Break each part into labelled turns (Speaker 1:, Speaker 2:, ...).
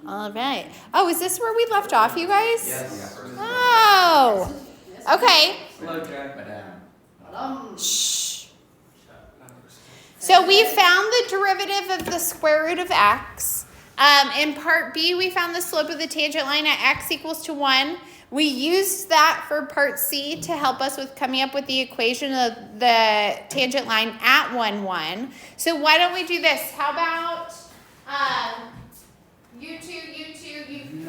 Speaker 1: All right. Oh, is this where we left off, you guys?
Speaker 2: Yes.
Speaker 1: Oh. Okay.
Speaker 2: Hello, Jack.
Speaker 1: Shh. So we found the derivative of the square root of x. In part B, we found the slope of the tangent line at x equals to 1. We used that for part C to help us with coming up with the equation of the tangent line at 1, 1. So why don't we do this? How about you two.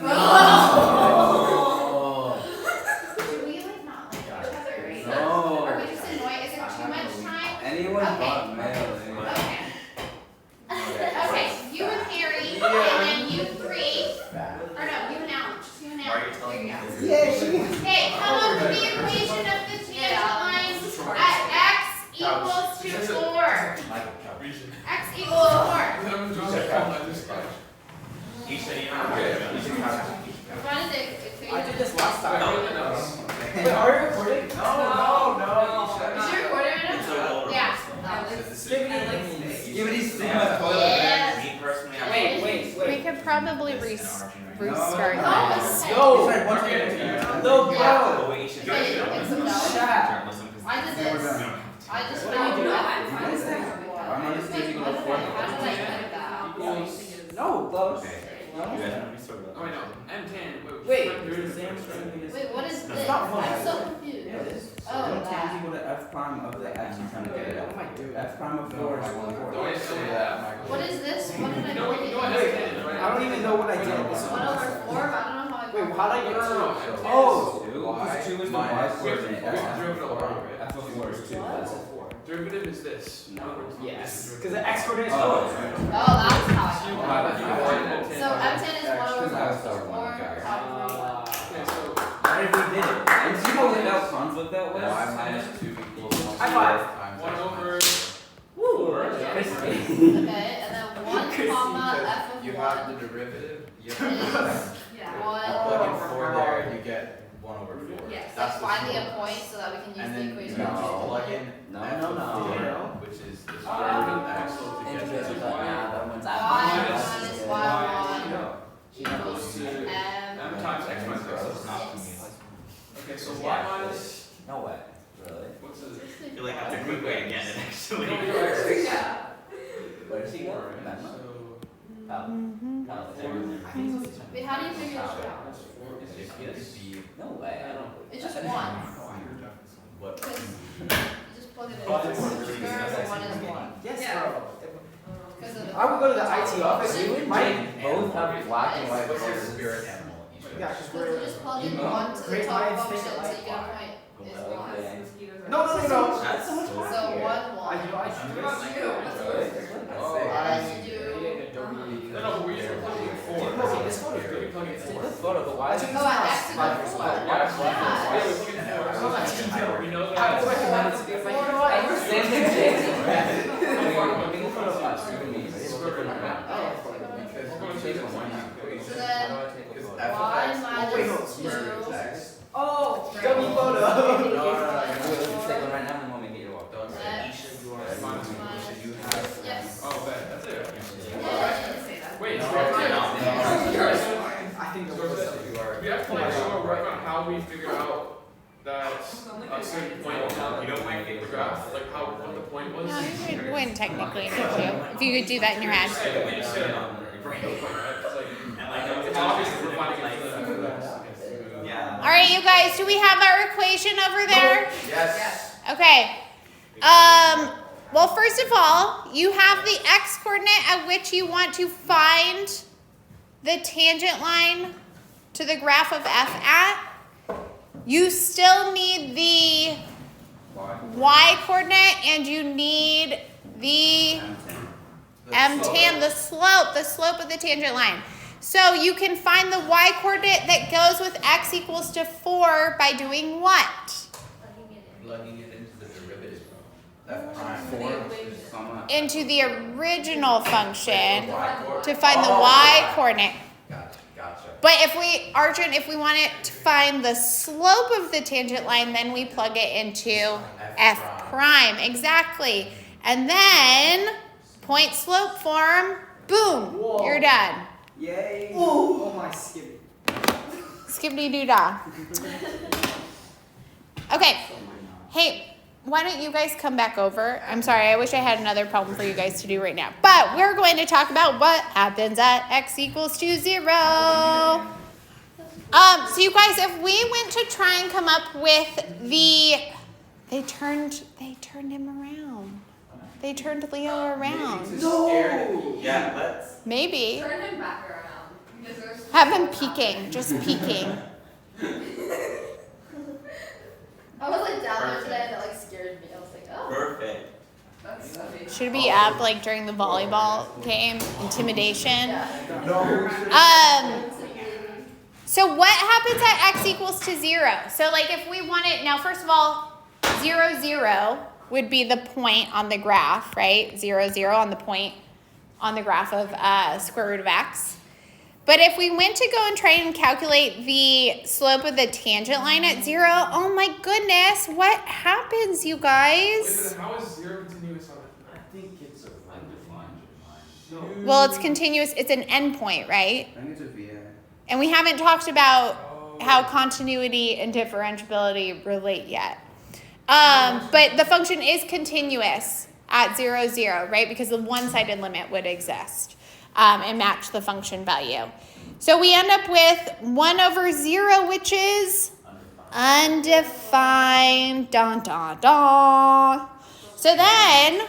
Speaker 2: No.
Speaker 1: Do we like not like each other right
Speaker 2: No.
Speaker 1: now? Are we just annoyed? Is it too much time?
Speaker 2: Anyone
Speaker 1: Okay.
Speaker 2: but Mel.
Speaker 1: Okay, you and Harry, and then you three. Or no, you and Alan. Just you and Alan. There you go. Okay, come up with the equation of the tangent line at x equals to 4. X equals 4.
Speaker 3: You said you
Speaker 1: What is it?
Speaker 4: I did this last time.
Speaker 3: Wait,
Speaker 4: are you recording?
Speaker 1: Is you recording right now? Yeah.
Speaker 2: Skibidi stick my toilet
Speaker 1: Yeah.
Speaker 2: bag.
Speaker 3: Me personally, I
Speaker 4: Wait.
Speaker 1: We could probably restart this.
Speaker 4: Yo,
Speaker 2: It's like one second.
Speaker 4: no, bro.
Speaker 3: Oh, wait, you should
Speaker 1: It's a no.
Speaker 4: Chat.
Speaker 1: I did this. I just
Speaker 4: What do you do?
Speaker 2: Why am I just taking a look for it?
Speaker 4: No, bro.
Speaker 3: You guys want to be sort of.
Speaker 5: Oh, wait, no. M10.
Speaker 4: Wait.
Speaker 1: Wait, what is this?
Speaker 4: It's not fun.
Speaker 1: I'm so confused.
Speaker 4: Yeah, it is.
Speaker 1: Oh,
Speaker 2: Tan is
Speaker 1: that.
Speaker 2: equal to f prime of the x you're trying to get it
Speaker 4: What am I
Speaker 2: at.
Speaker 4: doing?
Speaker 2: F prime of 4 is 1
Speaker 5: Don't wait, say that.
Speaker 1: What is this? What did I
Speaker 5: You know what
Speaker 1: do?
Speaker 5: M10 is, right?
Speaker 4: I don't even know what I did.
Speaker 1: 1 over 4? I don't know how I
Speaker 4: Wait, how'd I get
Speaker 5: No, no, no.
Speaker 4: to?
Speaker 5: M10
Speaker 4: Oh.
Speaker 2: 2 is the y coordinate. F of 4 is 2. That's it.
Speaker 5: Derivative is this.
Speaker 2: No.
Speaker 4: Yes. Because the x coordinate is
Speaker 2: Oh,
Speaker 1: Oh, that's how I
Speaker 5: You
Speaker 1: got
Speaker 5: have
Speaker 1: it.
Speaker 5: it.
Speaker 1: So M10 is 1 over 4.
Speaker 2: Because I was 1 guy.
Speaker 5: Okay, so
Speaker 4: What if we did it?
Speaker 2: And see how without conflict that was?
Speaker 3: y minus 2 equals
Speaker 4: High five.
Speaker 5: 1 over.
Speaker 4: Woo.
Speaker 1: Okay, and then 1 comma f of 1
Speaker 6: You have the derivative, you
Speaker 1: is
Speaker 6: plug
Speaker 1: 1
Speaker 6: in 4 there, you get 1 over 4.
Speaker 1: Yes,
Speaker 6: That's
Speaker 1: like
Speaker 6: the
Speaker 1: finding a
Speaker 6: slope.
Speaker 1: point so that we can use
Speaker 6: And
Speaker 1: the
Speaker 6: then you
Speaker 1: equation.
Speaker 6: just plug in
Speaker 2: No,
Speaker 6: f
Speaker 2: no,
Speaker 6: of
Speaker 2: no.
Speaker 6: 4, which is the square root of x to get
Speaker 2: That
Speaker 6: this.
Speaker 2: one's
Speaker 1: y minus y1 equals
Speaker 5: to
Speaker 1: m.
Speaker 5: M times x minus x. Okay, so y minus.
Speaker 2: No way. Really?
Speaker 5: What's the.
Speaker 3: I feel like that's a quick way to get it, actually.
Speaker 5: No, you're right.
Speaker 1: Yeah.
Speaker 2: Where does he go?
Speaker 5: So.
Speaker 1: Wait, how do you figure this out?
Speaker 2: No way.
Speaker 1: It's just 1.
Speaker 6: What?
Speaker 1: Because you just plug it in.
Speaker 3: Oh,
Speaker 1: Square
Speaker 3: it's
Speaker 1: root
Speaker 3: really
Speaker 1: of 1 is 1.
Speaker 4: Yes,
Speaker 1: Yeah.
Speaker 4: bro.
Speaker 1: Because of the.
Speaker 4: I would go to the IT office.
Speaker 2: You and
Speaker 4: Right?
Speaker 2: Jake both have black and white
Speaker 6: What's your
Speaker 2: colors.
Speaker 6: spirit animal?
Speaker 4: Yeah, because
Speaker 1: Because you just plug in 1 to the
Speaker 4: Great
Speaker 1: top
Speaker 4: minds
Speaker 1: function
Speaker 4: think
Speaker 1: so
Speaker 4: alike.
Speaker 1: you get a point. Is 1.
Speaker 2: Okay.
Speaker 4: No.
Speaker 2: That's so much
Speaker 1: So
Speaker 2: fun.
Speaker 1: 1, 1.
Speaker 4: I do.
Speaker 1: And then you do.
Speaker 5: No, but we usually plug in 4.
Speaker 4: Okay, this photo is
Speaker 5: We
Speaker 4: good.
Speaker 5: plug in 4.
Speaker 2: This photo, but why is it?
Speaker 1: Oh, at x equals 4.
Speaker 5: Yeah, we plug in 4. We know
Speaker 4: I
Speaker 5: that.
Speaker 4: recommend it to be
Speaker 1: Four
Speaker 4: like.
Speaker 1: to
Speaker 2: I understand that Jake. Make a photo of us, you and me. Ready? Let's look at it now. Take a one.
Speaker 1: So then
Speaker 2: How do I take a
Speaker 6: Because
Speaker 2: photo?
Speaker 6: f of
Speaker 1: y
Speaker 6: x
Speaker 4: wait, no,
Speaker 1: minus 2.
Speaker 4: Oh, dummy photo.
Speaker 2: Let's take one right now and then we'll make it your walk.
Speaker 6: Don't say
Speaker 1: X
Speaker 6: Isha, you are
Speaker 1: minus
Speaker 6: Isha, you have.
Speaker 1: Yes.
Speaker 5: Oh, bet. That's it.
Speaker 1: Yeah, I didn't say that.
Speaker 5: Wait,
Speaker 6: No,
Speaker 5: so we have to.
Speaker 4: I think
Speaker 5: So
Speaker 4: the worst.
Speaker 6: You are.
Speaker 5: We have to like sort of work on how we figure out that a certain point on
Speaker 3: You don't mind
Speaker 5: the
Speaker 3: getting
Speaker 5: graph, like how what the point was.
Speaker 1: No, you wouldn't technically need to. If you could do that in your head.
Speaker 5: We just said no point, right? It's like it's obvious that we're finding it.
Speaker 3: Yeah.
Speaker 1: All right, you guys, do we have our equation over there?
Speaker 6: Yes.
Speaker 1: Okay. Well, first of all, you have the x coordinate at which you want to find the tangent line to the graph of f at. You still need the y coordinate and you need the m-tan, the slope of the tangent line. So you can find the y coordinate that goes with x equals to 4 by doing what?
Speaker 6: Plugging it into the derivative. F prime.
Speaker 2: 4 comma.
Speaker 1: Into the original function to find the y coordinate.
Speaker 6: Gotcha.
Speaker 1: But if we want it to find the slope of the tangent line, then we plug it into f prime. Exactly. And then point slope form, boom, you're done.
Speaker 2: Yay.
Speaker 4: Ooh.
Speaker 1: Skibbity doo dah. Okay. Hey, why don't you guys come back over? I'm sorry, I wish I had another problem for you guys to do right now. But we're going to talk about what happens at x equals to 0. So you guys, if we went to try and come up with they turned him around. They turned Leo around.
Speaker 4: No!
Speaker 3: Yeah, let's.
Speaker 1: Maybe.
Speaker 7: Turn him back around. Because there's
Speaker 1: Have him peeking, just peeking.
Speaker 7: I was like down there today and that like scared me. I was like, oh,
Speaker 3: Perfect.
Speaker 7: that's so big.
Speaker 1: Should be up like during the volleyball game, intimidation.
Speaker 7: Yeah.
Speaker 1: So what happens at x equals to 0? So like if we want it, now first of all, 0, 0 would be the point on the graph, right? 0, 0 on the point on the graph of square root of x. But if we went to go and try and calculate the slope of the tangent line at 0, oh my goodness, what happens, you
Speaker 5: Wait,
Speaker 1: guys?
Speaker 5: but how is 0 continuous on it?
Speaker 6: I think it's a undefined line.
Speaker 1: Well, it's continuous, it's an endpoint, right?
Speaker 6: I think it's a VA.
Speaker 1: And we haven't talked about how continuity and differentiability relate yet. But the function is continuous at 0, 0, right? Because the one-sided limit would exist and match the function value. So we end up with 1 over 0, which is undefined. Dun, dun, dun. So then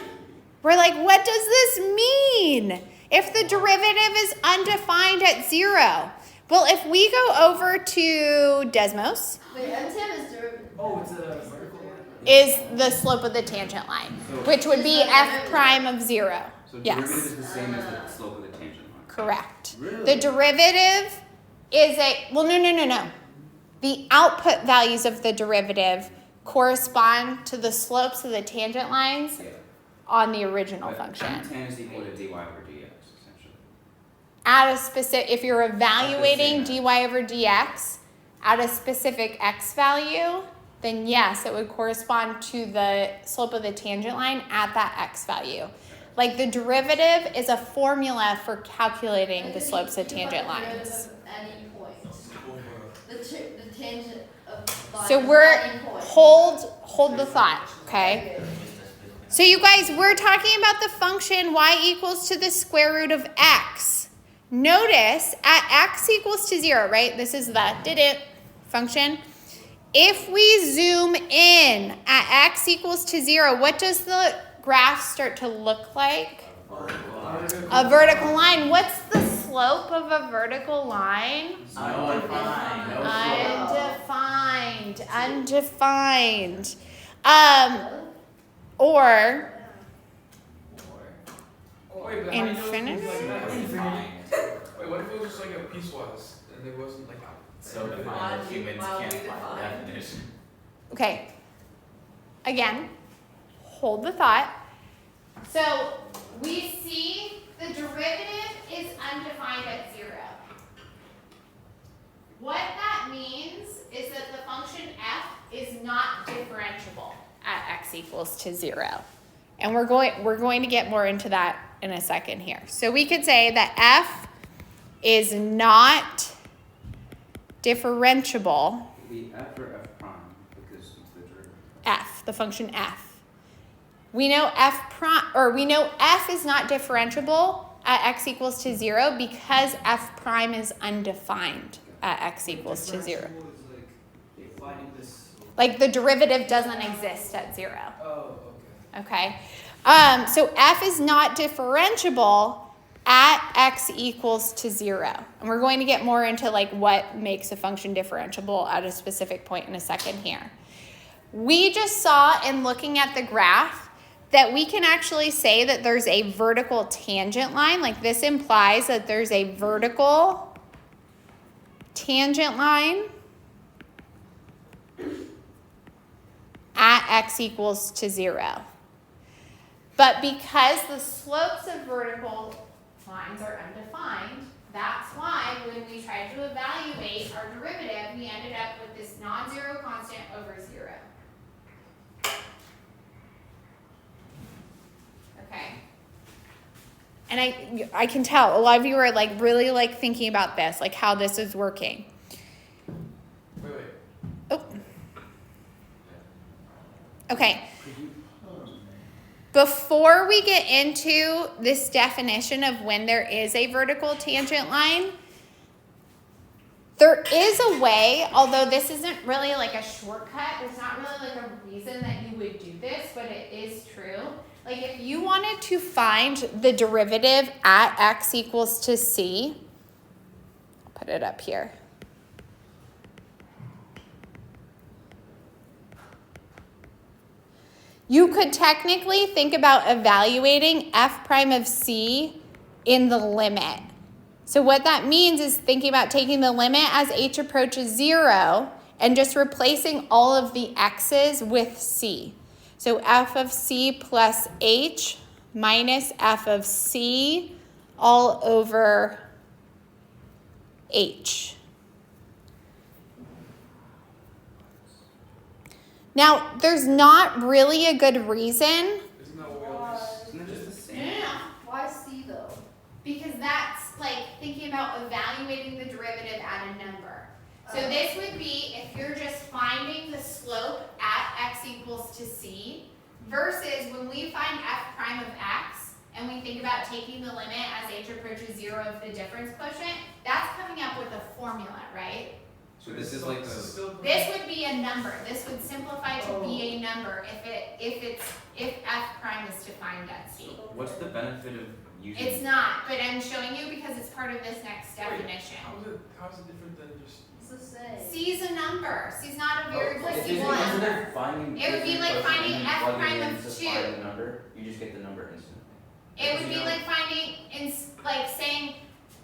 Speaker 1: we're like, what does this mean? If the derivative is undefined at 0. Well, if we go over to Desmos,
Speaker 7: Wait, M10 is derivative.
Speaker 4: Oh, it's a vertical line.
Speaker 1: is the slope of the tangent line, which would be f prime of 0.
Speaker 6: So
Speaker 1: Yes.
Speaker 6: derivative is the same as the slope of the tangent line.
Speaker 1: Correct.
Speaker 6: Really?
Speaker 1: The derivative is no. The output values of the derivative correspond to the slopes of the tangent lines
Speaker 6: Yeah.
Speaker 1: on the original
Speaker 6: But
Speaker 1: function.
Speaker 6: tan is equal to dy over dx, essentially.
Speaker 1: At a specific, if you're evaluating dy over dx at a specific x value, then yes, it would correspond to the slope of the tangent line at that x value. Like the derivative is a formula for calculating the slopes of tangent lines.
Speaker 7: Any point. The tangent of line
Speaker 1: So
Speaker 7: is
Speaker 1: we're
Speaker 7: any point.
Speaker 1: hold the thought, okay? So you guys, we're talking about the function y equals to the square root of x. Notice at x equals to 0, right? This is the function. If we zoom in at x equals to 0, what does the graph start to look like? A vertical line. What's the slope of a vertical line? Undefined. Or
Speaker 5: Wait, but how do you know it's
Speaker 1: Infinity?
Speaker 5: like that? Wait, what if it was just like a piecewise and it wasn't like
Speaker 3: So defined that humans can't find the definition.
Speaker 1: okay. Again, hold the thought. So we see the derivative is undefined at 0. What that means is that the function f is not differentiable at x equals to 0. And we're going to get more into that in a second here. So we could say that f is not differentiable.
Speaker 6: The f or f prime, because it's the derivative.
Speaker 1: F, the function f. We know f is not differentiable at x equals to 0 because f prime is undefined at x equals to 0. Like the derivative doesn't exist at 0.
Speaker 4: Oh,
Speaker 1: Okay. So f is not differentiable at x equals to 0. And we're going to get more into like what makes a function differentiable at a specific point in a second here. We just saw in looking at the graph that we can actually say that there's a vertical tangent line. Like this implies that there's a vertical tangent line at x equals to 0. But because the slopes of vertical lines are undefined, that's why when we tried to evaluate our derivative, we ended up with this non-zero constant over 0. Okay. And I can tell a lot of you are like really like thinking about this, like how this is working.
Speaker 5: Wait.
Speaker 1: Oh. Okay. Before we get into this definition of when there is a vertical tangent line, there is a way, although this isn't really like a shortcut, there's not really like a reason that you would do this, but it is true. Like if you wanted to find the derivative at x equals to c, I'll put it up here. You could technically think about evaluating f prime of c in the limit. So what that means is thinking about taking the limit as h approaches 0 and just replacing all of the x's with c. So f of c plus h minus f of c all over h. Now, there's not really a good reason.
Speaker 5: Isn't that what we always?
Speaker 3: Isn't it just the same?
Speaker 1: Yeah.
Speaker 7: Why C though?
Speaker 1: Because that's like thinking about evaluating the derivative at a number. So this would be if you're just finding the slope at x equals to c versus when we find f prime of x and we think about taking the limit as h approaches 0 of the difference quotient, that's coming up with a formula, right?
Speaker 3: So this is like the.
Speaker 1: This would be a number. This would simplify to be a number if f prime is defined at c.
Speaker 3: What's the benefit of using?
Speaker 1: It's not, but I'm showing you because it's part of this next definition.
Speaker 5: How is it different than just?
Speaker 7: It's the same.
Speaker 1: C is a number. C is not a variable.
Speaker 3: Is
Speaker 1: C is
Speaker 3: it,
Speaker 1: a
Speaker 3: isn't
Speaker 1: number.
Speaker 3: it finding?
Speaker 1: It would be like
Speaker 3: different
Speaker 1: finding
Speaker 3: and
Speaker 1: f
Speaker 3: plugging
Speaker 1: prime
Speaker 3: in
Speaker 1: of
Speaker 3: to
Speaker 1: 2.
Speaker 3: find the number? You just get the number instantly.
Speaker 1: It would be like finding, like saying,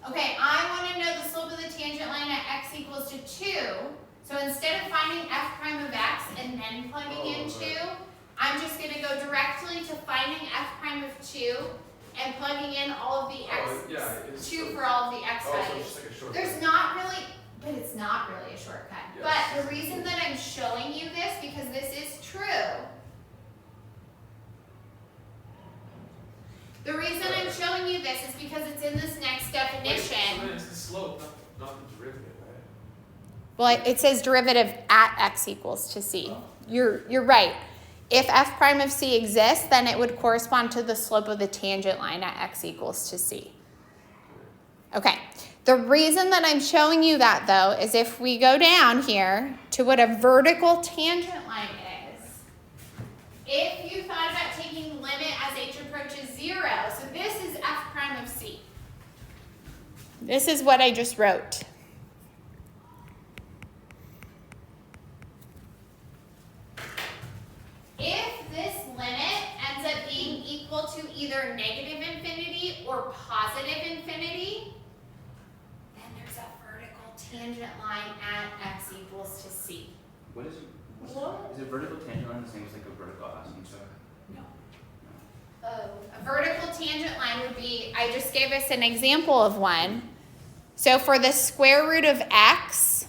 Speaker 1: okay, I want to know the slope of the tangent line at x equals to 2. So instead of finding f prime of x and then plugging in 2, I'm just going to go directly to finding f prime of 2 and plugging in all of the x, 2 for all of the x
Speaker 5: Oh, so
Speaker 1: values.
Speaker 5: it's just like a shortcut.
Speaker 1: There's not really, but it's not really a shortcut.
Speaker 5: Yes.
Speaker 1: But the reason that I'm showing you this, because this is true. The reason I'm showing you this is because it's in this next definition.
Speaker 5: So then it's the slope, not the derivative, right?
Speaker 1: Well, it says derivative at x equals to c. You're right. If f prime of c exists, then it would correspond to the slope of the tangent line at x equals to c. Okay. The reason that I'm showing you that, though, is if we go down here to what a vertical tangent line is, if you thought about taking the limit as h approaches 0, so this is f prime of c. This is what I just wrote. If this limit ends up being equal to either negative infinity or positive infinity, then there's a vertical tangent line at x equals to c.
Speaker 3: What is it?
Speaker 7: What?
Speaker 3: Is a vertical tangent line the same as like a vertical asymptote?
Speaker 1: No.
Speaker 7: Oh.
Speaker 1: A vertical tangent line would be, I just gave us an example of one. So for the square root of x,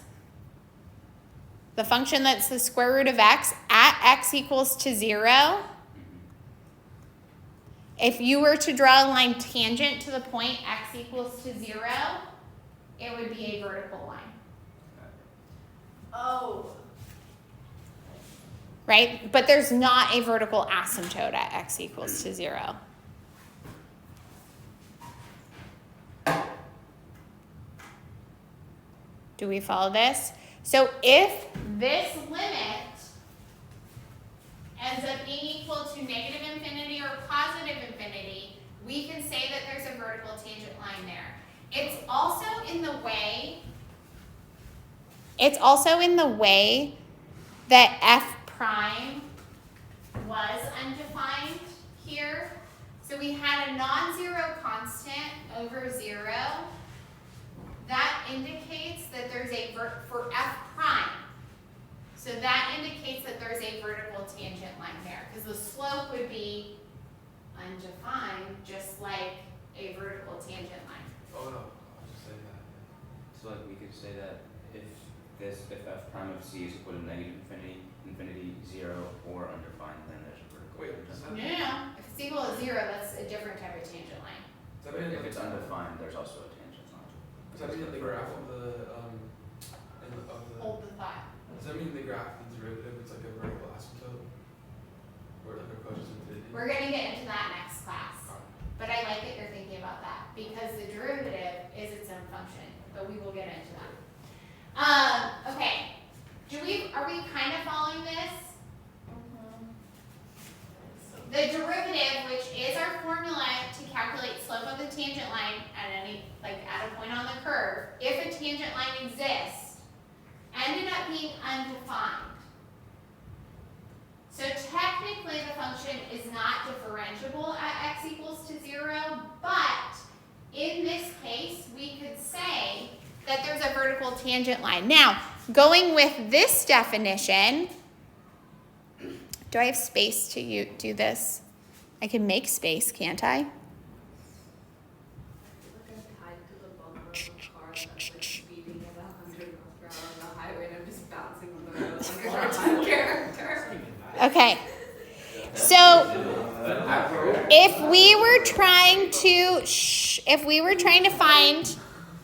Speaker 1: the function that's the square root of x at x equals to 0, if you were to draw a line tangent to the point x equals to 0, it would be a vertical line,
Speaker 7: Oh.
Speaker 1: right? But there's not a vertical asymptote at x equals to 0. Do we follow this? So if this limit ends up being equal to negative infinity or positive infinity, we can say that there's a vertical tangent line there. It's also in the way that f prime was undefined here. So we had a non-zero constant over 0. That indicates that there's a for f prime. So that indicates that there's a vertical tangent line there, because the slope would be undefined, just like a vertical tangent line.
Speaker 5: Oh no, I'll just say that.
Speaker 3: So like we could say that if f prime of c is equal to negative infinity, 0, or undefined, then there's a vertical
Speaker 5: Wait,
Speaker 3: tangent
Speaker 5: is
Speaker 3: line.
Speaker 5: that?
Speaker 1: No. If it's equal to 0, that's a different type of tangent line.
Speaker 5: Does that mean
Speaker 3: If it's undefined, there's also a tangent line.
Speaker 5: Does that mean that the graph of the
Speaker 1: Hold the thought.
Speaker 5: does that mean the graph of the derivative is like a vertical asymptote? Or like approaches infinity?
Speaker 1: We're gonna get into that next class. But I like that you're thinking about that because the derivative is its own function, but we will get into that. Okay. Are we kind of following this? The derivative, which is our formula to calculate slope of the tangent line at a point on the curve, if a tangent line exists, ended up being undefined. So technically the function is not differentiable at x equals to 0, but in this case we could say that there's a vertical tangent line. Now, going with this definition, do I have space to do this? I can make space, can't I? Okay. So if we were trying to find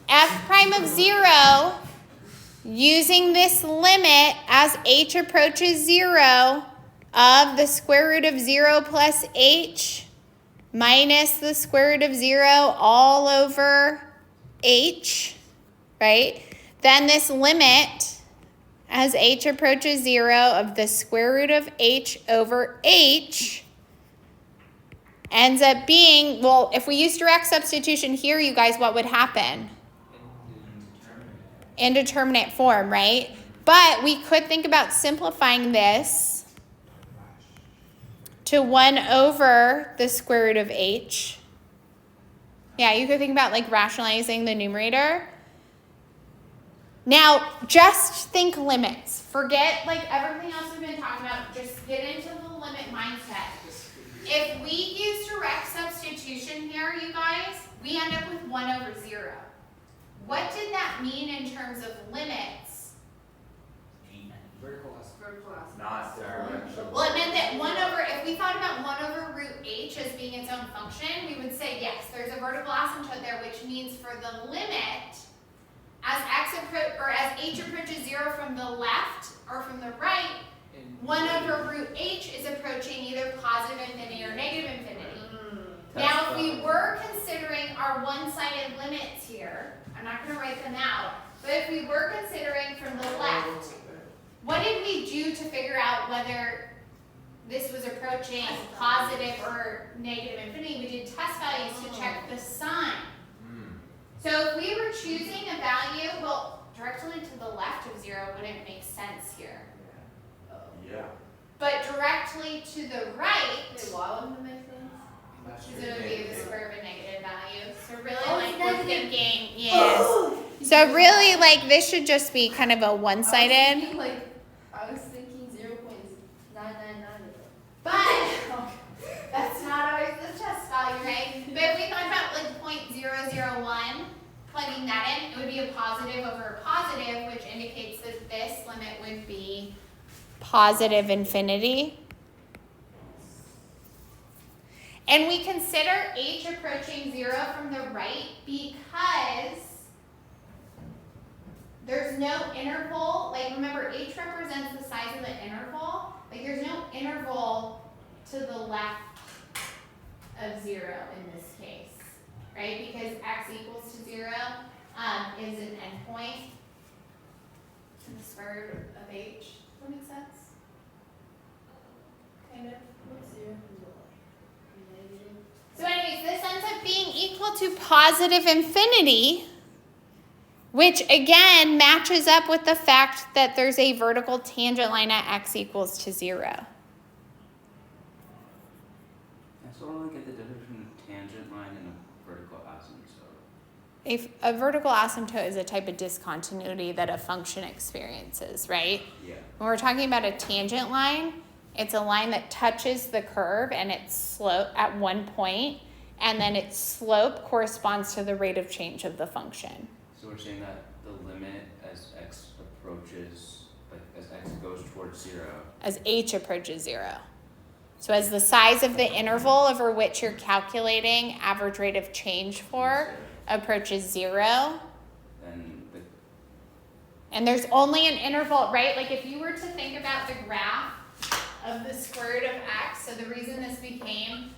Speaker 1: f prime of 0 using this limit as h approaches 0 of the square root of 0 plus h minus the square root of 0 all over h, right? Then this limit as h approaches 0 of the square root of h over h ends up being, well, if we use direct substitution here, you guys, what would happen? Indeterminate form, right? But we could think about simplifying this to 1 over the square root of h. Yeah, you could think about like rationalizing the numerator. Now, just think limits. Forget like everything else we've been talking about. Just get into the limit mindset. If we use direct substitution here, you guys, we end up with 1 over 0. What did that mean in terms of limits?
Speaker 4: Vertical asymptote.
Speaker 6: Not directional.
Speaker 1: Well, it meant that 1 over, if we thought about 1 over root h as being its own function, we would say, yes, there's a vertical asymptote there, which means for the limit, as h approaches 0 from the left or from the right, 1 over root h is approaching either positive infinity or negative infinity. Now, if we were considering our one-sided limits here, I'm not going to write them out, but if we were considering from the left, what did we do to figure out whether this was approaching positive or negative infinity? We did test values to check the sign. So if we were choosing a value, well, directly to the left of 0 wouldn't make sense here.
Speaker 6: Yeah.
Speaker 1: But directly to the right,
Speaker 7: Wait, why wouldn't it make sense?
Speaker 1: because it would be the square of a negative value. So really,
Speaker 7: Oh,
Speaker 1: like,
Speaker 7: it's
Speaker 1: we're
Speaker 7: negative.
Speaker 1: thinking, yes. So really, like, this should just be kind of a one-sided.
Speaker 7: I was thinking 0.999.
Speaker 1: But that's not always the test value, right? But if we thought about like 0.001, plugging that in, it would be a positive over a positive, which indicates that this limit would be positive infinity. And we consider h approaching 0 from the right because there's no interval. Like, remember, h represents the size of the interval. Like, there's no interval to the left of 0 in this case, right? Because x equals to 0 is an endpoint in the square root of h. Does that make sense? Kind of.
Speaker 7: What's 0? Negative.
Speaker 1: So anyways, this ends up being equal to positive infinity, which again matches up with the fact that there's a vertical tangent line at x equals to 0.
Speaker 3: I still don't get the difference between a tangent line and a vertical asymptote.
Speaker 1: A vertical asymptote is a type of discontinuity that a function experiences, right?
Speaker 3: Yeah.
Speaker 1: When we're talking about a tangent line, it's a line that touches the curve and its slope at one point, and then its slope corresponds to the rate of change of the function.
Speaker 3: So we're saying that the limit as x approaches, like as x goes towards 0.
Speaker 1: As h approaches 0. So as the size of the interval over which you're calculating average rate of change for approaches 0,
Speaker 3: then the,
Speaker 1: and there's only an interval, right? Like if you were to think about the graph of the square root of x, so the reason this became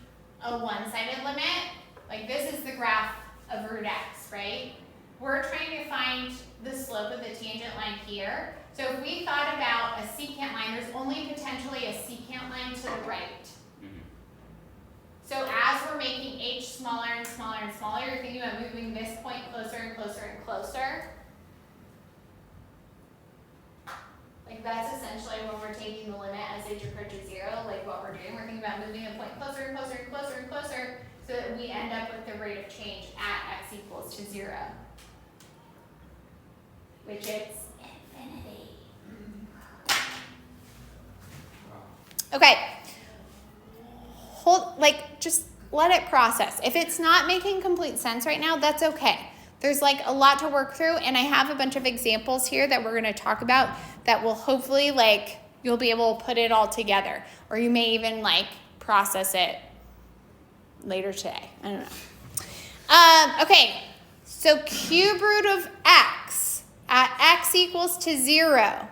Speaker 1: a one-sided limit, like this is the graph of root x, right? We're trying to find the slope of the tangent line here. So if we thought about a secant line, there's only potentially a secant line to the right.
Speaker 3: mhm.
Speaker 1: So as we're making h smaller and smaller and smaller, you're thinking about moving this point closer and closer and closer. Like that's essentially when we're taking the limit as h approaches 0, like what we're doing. We're thinking about moving the point closer and closer and closer and closer so that we end up with the rate of change at x equals to 0. Which is infinity. Okay. Just let it process. If it's not making complete sense right now, that's okay. There's like a lot to work through, and I have a bunch of examples here that we're going to talk about that will hopefully you'll be able to put it all together, or you may even process it later today. I don't know. Okay, so cube root of x at x equals to 0.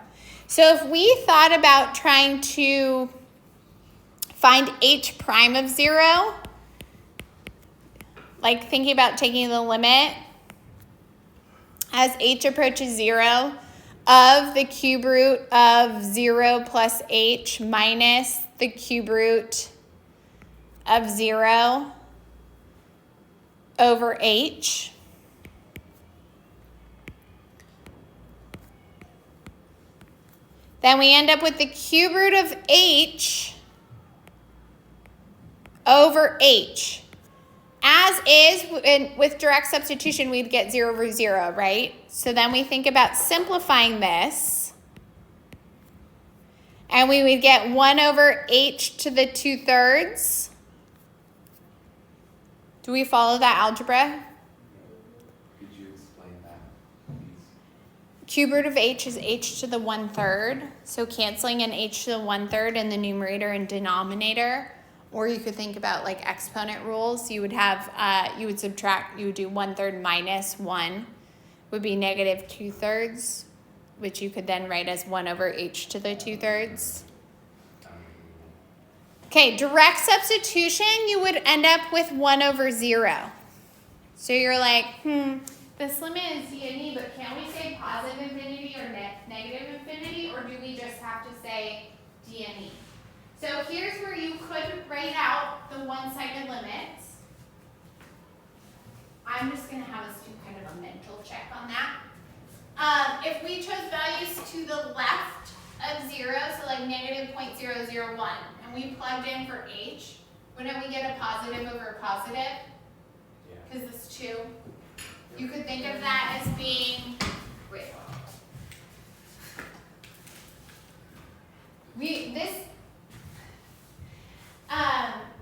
Speaker 1: So if we thought about trying to find h prime of 0, like thinking about taking the limit as h approaches 0 of the cube root of 0 plus h minus the cube root of 0 over h. Then we end up with the cube root of h over h. As is, with direct substitution, we'd get 0 over 0, right? So then we think about simplifying this. And we would get 1 over h to the 2/3. Do we follow that algebra?
Speaker 6: Could you explain that, please?
Speaker 1: Cube root of h is h to the 1/3. So canceling an h to the 1/3 in the numerator and denominator. Or you could think about exponent rules. You would have, you would subtract, you would do 1/3 minus 1 would be negative 2/3, which you could then write as 1 over h to the 2/3. Okay, direct substitution, you would end up with 1 over 0. So you're like, this limit is d and e, but can we say positive infinity or negative infinity, or do we just have to say d and e? So here's where you could write out the one-sided limits. I'm just going to have us do kind of a mental check on that. If we chose values to the left of 0, so like negative 0.001, and we plugged in for h, wouldn't we get a positive over a positive?
Speaker 6: Yeah.
Speaker 1: Because it's 2. You could think of that as being,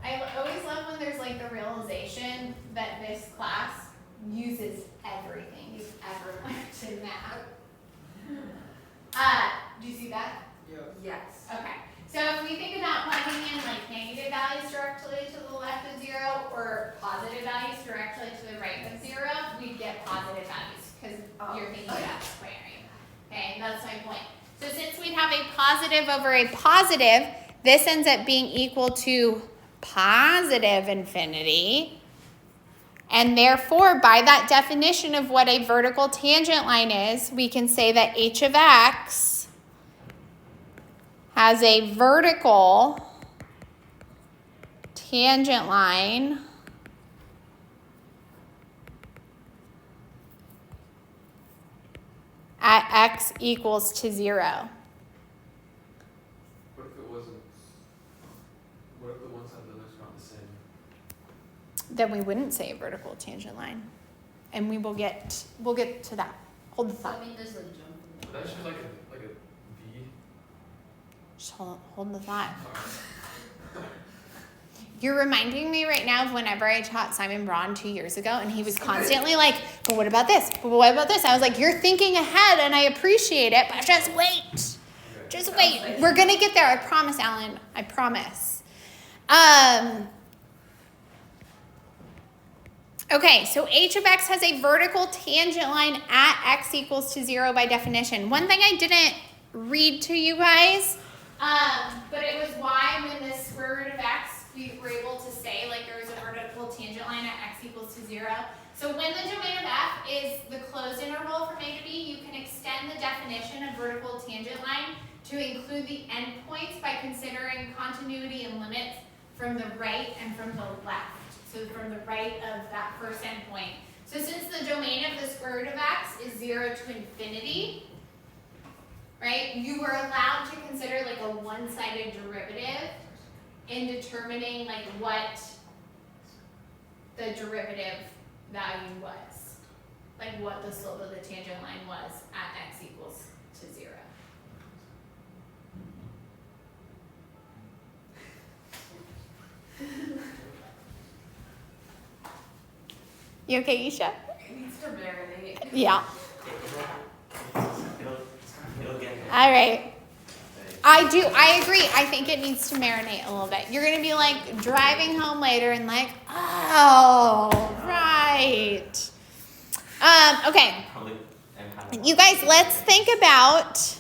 Speaker 1: I always love when there's the realization that this class uses everything you've ever learned in math. Do you see that?
Speaker 7: Yes.
Speaker 1: Okay. So if we think about plugging in negative values directly to the left of 0 or positive values directly to the right of 0, we'd get positive values because you're thinking about squaring. Okay, that's my point. So since we'd have a positive over a positive, this ends up being equal to positive infinity. And therefore, by that definition of what a vertical tangent line is, we can say that h of x has a vertical tangent line at x equals to 0.
Speaker 5: What if it wasn't? What if the one-sided limits aren't the same?
Speaker 1: Then we wouldn't say a vertical tangent line. And we'll get to that. Hold the thought.
Speaker 7: There's jump.
Speaker 5: Would that just be like a V?
Speaker 1: Just hold the thought. You're reminding me right now of whenever I taught Simon Braun 2 years ago, and he was constantly like, but what about this? But what about this? I was like, you're thinking ahead, and I appreciate it, but just wait. Just wait. We're going to get there. I promise, Alan. I promise. Okay, so h of x has a vertical tangent line at x equals to 0 by definition. One thing I didn't read to you guys, but it was why when the square root of x, we were able to say like there was a vertical tangent line at x equals to 0. So when the domain of f is the closed interval from a to b, you can extend the definition of vertical tangent line to include the endpoints by considering continuity and limits from the right and from the left. So from the right of that first endpoint. So since the domain of the square root of x is 0 to infinity, right, you were allowed to consider like a one-sided derivative in determining like what the derivative value was. Like what the slope of the tangent line was at x equals to 0. You okay, Isha?
Speaker 7: It needs to marinate.
Speaker 1: Yeah.
Speaker 3: It'll get
Speaker 1: All right. I agree. I think it needs to marinate a little bit. You're going to be like driving home later and like, oh, right. Okay. You guys, let's think about,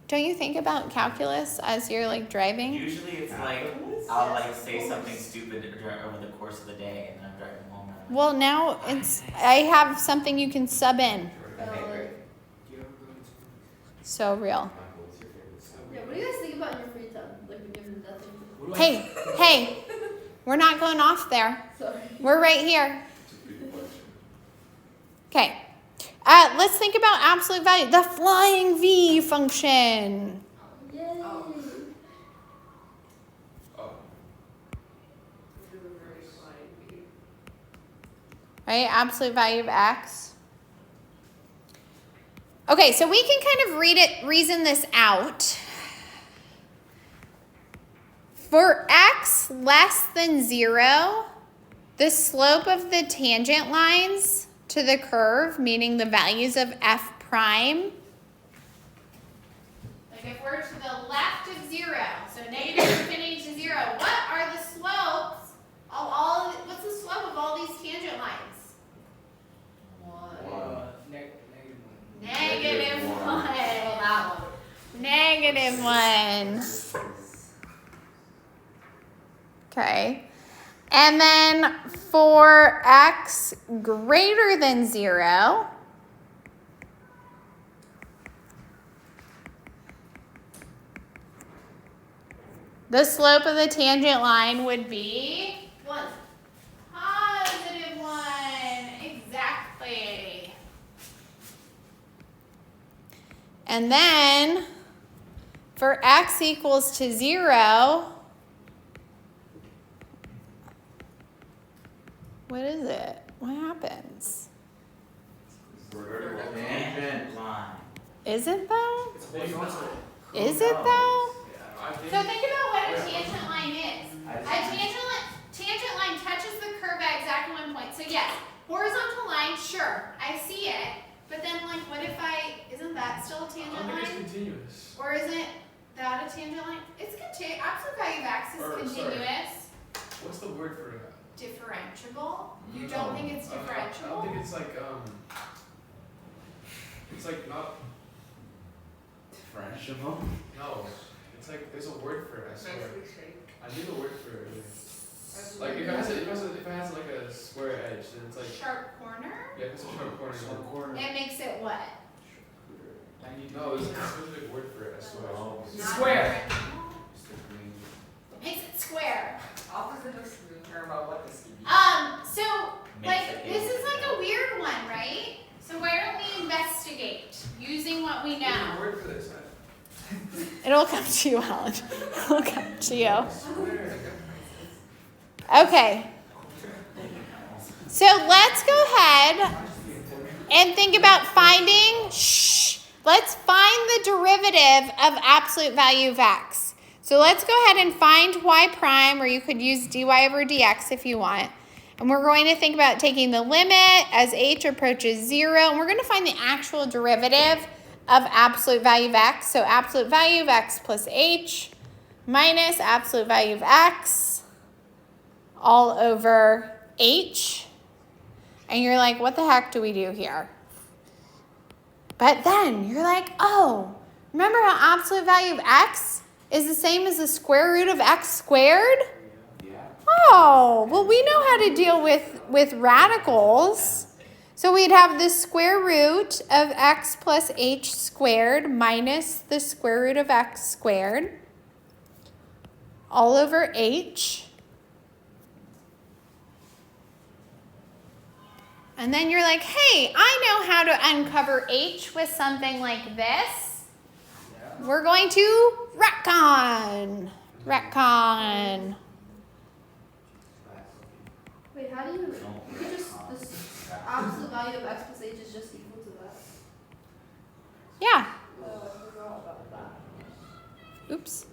Speaker 1: don't you think about calculus as you're like driving?
Speaker 4: Usually it's like, I'll like say something stupid over the course of the day and then I'm driving home. And
Speaker 1: Well, now I have something you can sub in. So real.
Speaker 7: Yeah, what do you guys think about in your free time? Like when you're nothing.
Speaker 1: Hey, we're not going off there.
Speaker 7: Sorry.
Speaker 1: We're right here. Okay. Let's think about absolute value. The flying V function.
Speaker 7: Yay.
Speaker 1: Right? Absolute value of x. Okay, so we can kind of reason this out. For x less than 0, the slope of the tangent lines to the curve, meaning the values of f prime, like if we're to the left of 0, so negative infinity to 0, what are the slopes of what's the slope of all these tangent lines? Negative 1.
Speaker 7: Oh, that one.
Speaker 1: Negative 1. Okay. And then for x greater than 0, the slope of the tangent line would be 1. Positive 1. Exactly. And then for x equals to 0, what is it? What happens?
Speaker 4: vertical tangent line.
Speaker 1: Is it though?
Speaker 5: It's horizontal.
Speaker 1: Is it though?
Speaker 5: I
Speaker 1: So
Speaker 5: think.
Speaker 1: think about what a tangent line is. A tangent line touches the curve at exactly one point. So yes, horizontal line, sure, I see it. But then like what if isn't that still a
Speaker 5: I
Speaker 1: tangent
Speaker 5: don't think it's
Speaker 1: line?
Speaker 5: continuous.
Speaker 1: Or isn't that a tangent line? It's continuous. Absolute value of x is
Speaker 5: Sorry.
Speaker 1: continuous.
Speaker 5: What's the word for that?
Speaker 1: Differentiable? You don't think it's
Speaker 5: I don't
Speaker 1: differentiable?
Speaker 5: think it's like not,
Speaker 3: differentiable.
Speaker 5: no. It's like, there's a word for it, I swear. I knew the word for it. Like, if it has like a square edge, then it's like,
Speaker 1: Sharp corner?
Speaker 5: yeah, it's a sharp corner.
Speaker 1: It makes it what?
Speaker 5: No, there's like a specific word for it, I swear.
Speaker 1: Not
Speaker 2: Square.
Speaker 1: differentiable? Makes it square.
Speaker 2: Opposite of smooth, or about what this could be.
Speaker 1: So,
Speaker 4: Makes
Speaker 1: like,
Speaker 4: it
Speaker 1: this is
Speaker 4: easy.
Speaker 1: like a weird one, right? So why don't we investigate using what we
Speaker 5: There's a
Speaker 1: know?
Speaker 5: word for this.
Speaker 1: It'll come to you, Alan. It'll come to you.
Speaker 5: I swear.
Speaker 1: Okay. So let's go ahead and think about let's find the derivative of absolute value of x. So let's go ahead and find y prime, or you could use dy over dx if you want. And we're going to think about taking the limit as h approaches 0. And we're going to find the actual derivative of absolute value of x. So absolute value of x plus h minus absolute value of x all over h. And you're like, what the heck do we do here? But then you're like, oh, remember how absolute value of x is the same as the square root of x squared?
Speaker 3: Yeah.
Speaker 1: Oh, well, we know how to deal with radicals. So we'd have the square root of x plus h squared minus the square root of x squared all over h. And then you're like, hey, I know how to uncover h with something like this. We're going to retcon. Retcon.
Speaker 7: Wait, how do you could just this absolute value of x plus h is just equal to that?
Speaker 1: Yeah.
Speaker 7: Oh, I forgot about that.
Speaker 1: Oops.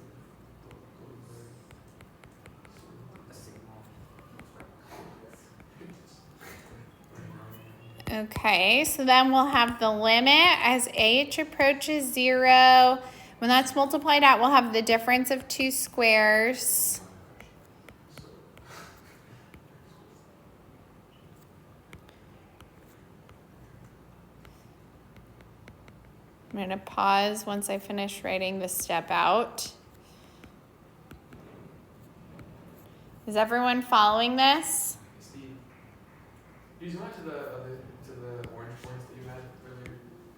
Speaker 1: Okay, so then we'll have the limit as h approaches 0. When that's multiplied out, we'll have the difference of two squares. I'm going to pause once I finish writing this step out. Is everyone following this?
Speaker 5: Steve, you just went to the orange points that you had earlier.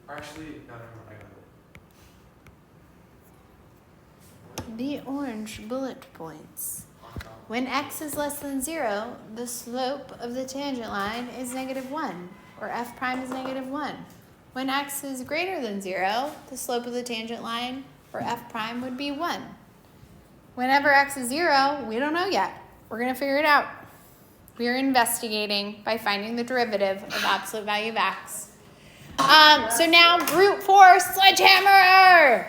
Speaker 5: Or actually, no, never mind, I got it.
Speaker 1: The orange bullet points. When x is less than 0, the slope of the tangent line is -1, or f prime is -1. When x is greater than 0, the slope of the tangent line, or f prime, would be 1. Whenever x is 0, we don't know yet. We're going to figure it out. We are investigating by finding the derivative of absolute value of x. So now brute force sledgehammer!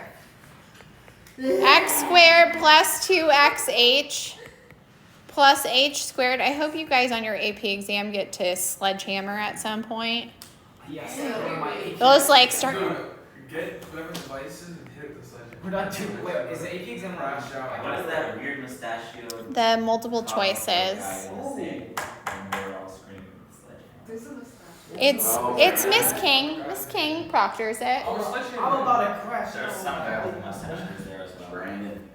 Speaker 1: X squared plus 2xh plus h squared. I hope you guys on your AP exam get to sledgehammer at some point.
Speaker 2: Yes.
Speaker 1: Those like start.
Speaker 5: Get whatever devices and hit the sledgehammer.
Speaker 2: We're not doing. Wait, is the AP exam
Speaker 5: Crash out.
Speaker 4: What is that weird mustachioed
Speaker 1: The multiple
Speaker 4: guy
Speaker 1: choices.
Speaker 4: in the thing when we're all screaming with the sledgehammer?
Speaker 1: It's Miss King. Miss King proctors it.
Speaker 5: Oh, sledgehammer.
Speaker 2: How about a crash?
Speaker 4: There's some guy with mustaches there as well.
Speaker 3: Brandon.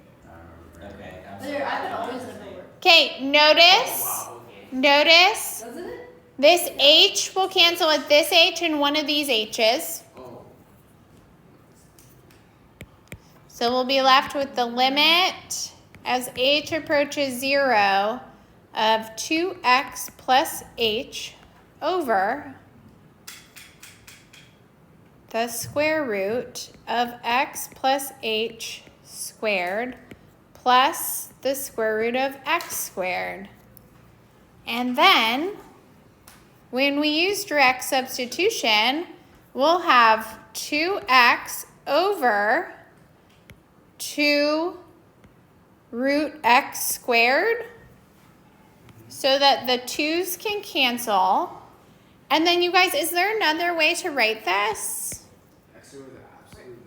Speaker 4: Okay, I'm
Speaker 7: There, I could always never work.
Speaker 1: Okay, notice. Notice.
Speaker 7: Doesn't it?
Speaker 1: This h will cancel with this h and one of these h's.
Speaker 5: Oh.
Speaker 1: So we'll be left with the limit as h approaches 0 of 2x plus h over the square root of x plus h squared plus the square root of x squared. And then, when we use direct substitution, we'll have 2x over 2 root x squared so that the 2's can cancel. And then you guys, is there another way to write this?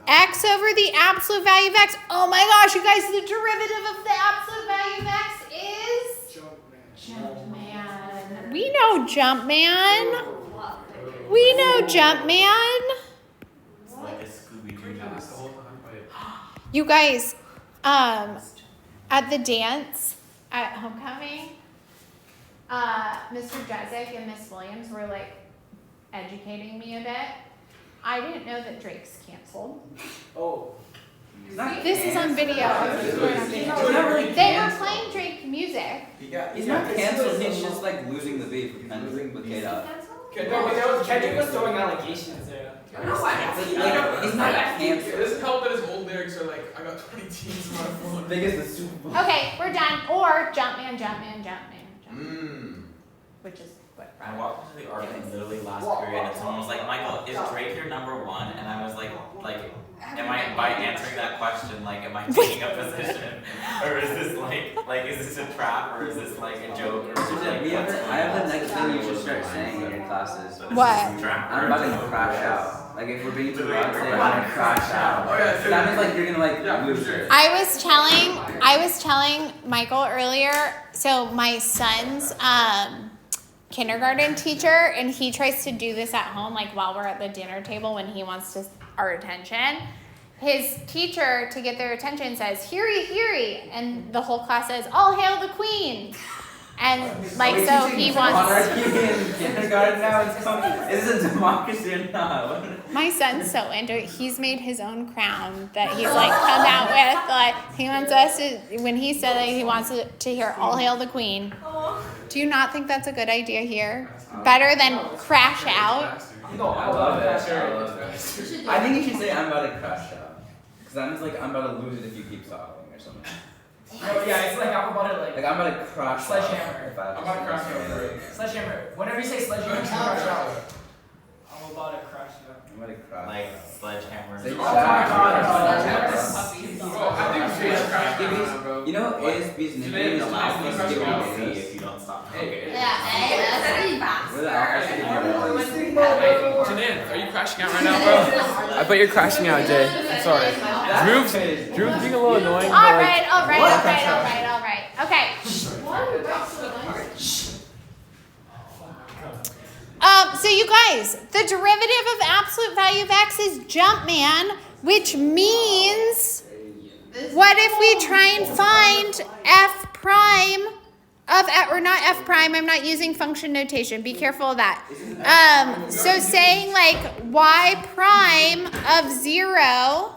Speaker 1: X over the absolute value of x. Oh my gosh, you guys, the derivative of the absolute value of x is? Jumpman. We know Jumpman. We know Jumpman.
Speaker 4: It's like a Scooby-Doo
Speaker 5: That's the
Speaker 4: mouse.
Speaker 5: whole time, but
Speaker 1: You guys, at the dance at homecoming, Mr. Jezik and Miss Williams were like educating me a bit. I didn't know that Drake's canceled.
Speaker 2: Oh.
Speaker 1: This is on video. I was recording on video. They were playing Drake music.
Speaker 3: He's not canceled, he's just like losing the beef with Kata.
Speaker 2: Kendrick was throwing allegations there.
Speaker 3: He's not
Speaker 5: it
Speaker 3: canceled.
Speaker 5: doesn't help that his old lyrics are like, I got 20 teams on my phone.
Speaker 3: Big as the Super Bowl.
Speaker 1: Okay, we're done. Or Jumpman, Jumpman, Jumpman, Jumpman.
Speaker 3: Mmm.
Speaker 1: Which is what
Speaker 4: I walked into the art thing literally last period and someone was like, Michael, is Drake your number one? And I was like, am I, by answering that question, like, am I taking a position? Or is this is this a trap? Or is this like a joke? Or is it like,
Speaker 3: I have the next thing you should start saying in your classes.
Speaker 4: So this
Speaker 1: What?
Speaker 4: is a trap or
Speaker 3: I'm
Speaker 4: a
Speaker 3: about to
Speaker 4: joke?
Speaker 3: crash out. Like if we're being too loud, say I'm gonna crash out.
Speaker 5: Oh, yeah,
Speaker 3: That means like you're gonna like
Speaker 5: Yeah,
Speaker 3: lose
Speaker 5: sure.
Speaker 3: it.
Speaker 1: I was telling Michael earlier, so my son's kindergarten teacher, and he tries to do this at home, like while we're at the dinner table when he wants our attention. His teacher, to get their attention, says, "Heary, heary," and the whole class says, "All hail the queen." And like, so he wants.
Speaker 3: Monarchy in kindergarten now. Is this a democracy or not?
Speaker 1: My son's so into it. He's made his own crown that he's like come out with. Like he wants us to. When he said that he wants to hear "All hail the queen." Do you not think that's a good idea here? Better than crash out.
Speaker 3: I love it.
Speaker 7: You should do
Speaker 3: I
Speaker 7: it.
Speaker 3: think you should say I'm about to crash out. Because that means like I'm about to lose it if you keep talking or something.
Speaker 8: No, yeah, it's like I'm about to
Speaker 3: Like I'm about to crash
Speaker 8: Sledgehammer.
Speaker 3: out. If I
Speaker 5: I'm about to crash out for it.
Speaker 8: sledgehammer. Whenever you say sledgehammer, you crash out. I'm about to crash out.
Speaker 3: I'm about to crash
Speaker 4: Like
Speaker 3: out.
Speaker 4: sledgehammer.
Speaker 3: Say
Speaker 8: Oh my God,
Speaker 5: Bro, I think we should crash
Speaker 3: Give me-
Speaker 5: out, bro.
Speaker 3: You know ASB's nickname is
Speaker 4: Allow me
Speaker 3: Alpha
Speaker 4: to give you a C
Speaker 3: City.
Speaker 4: if you don't stop.
Speaker 5: Hey,
Speaker 7: Yeah, hey, that's pretty fast.
Speaker 3: We're the Alpha City.
Speaker 5: Hey, Janan, are you crashing out right now, bro? I bet you're crashing out, Jay. I'm sorry. Drew's being a little annoying,
Speaker 1: All
Speaker 5: but like,
Speaker 1: right. Okay.
Speaker 7: Why are you so nice?
Speaker 1: So you guys, the derivative of absolute value of x is Jumpman, which means what if we try and find f prime of, or not f prime, I'm not using function notation, be careful of that. So saying like y prime of 0,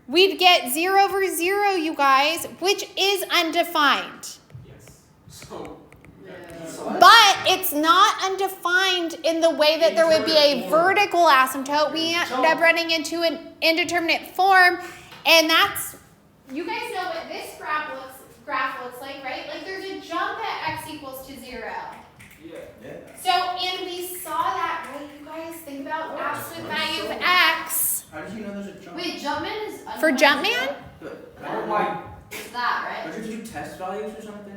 Speaker 1: we'd get 0 over 0, you guys, which is undefined.
Speaker 5: so
Speaker 1: But it's not undefined in the way that there would be a vertical asymptote. We end up running into an indeterminate form, and that's, you guys know what this graph looks like, right? Like there's a jump at x equals to 0.
Speaker 5: yeah.
Speaker 1: So, and we saw that, right? You guys think about absolute value of x.
Speaker 3: How did you know there's a jump?
Speaker 7: Wait, Jumpman is
Speaker 1: For Jumpman?
Speaker 3: But
Speaker 7: Is that right?
Speaker 3: don't you do test values or something?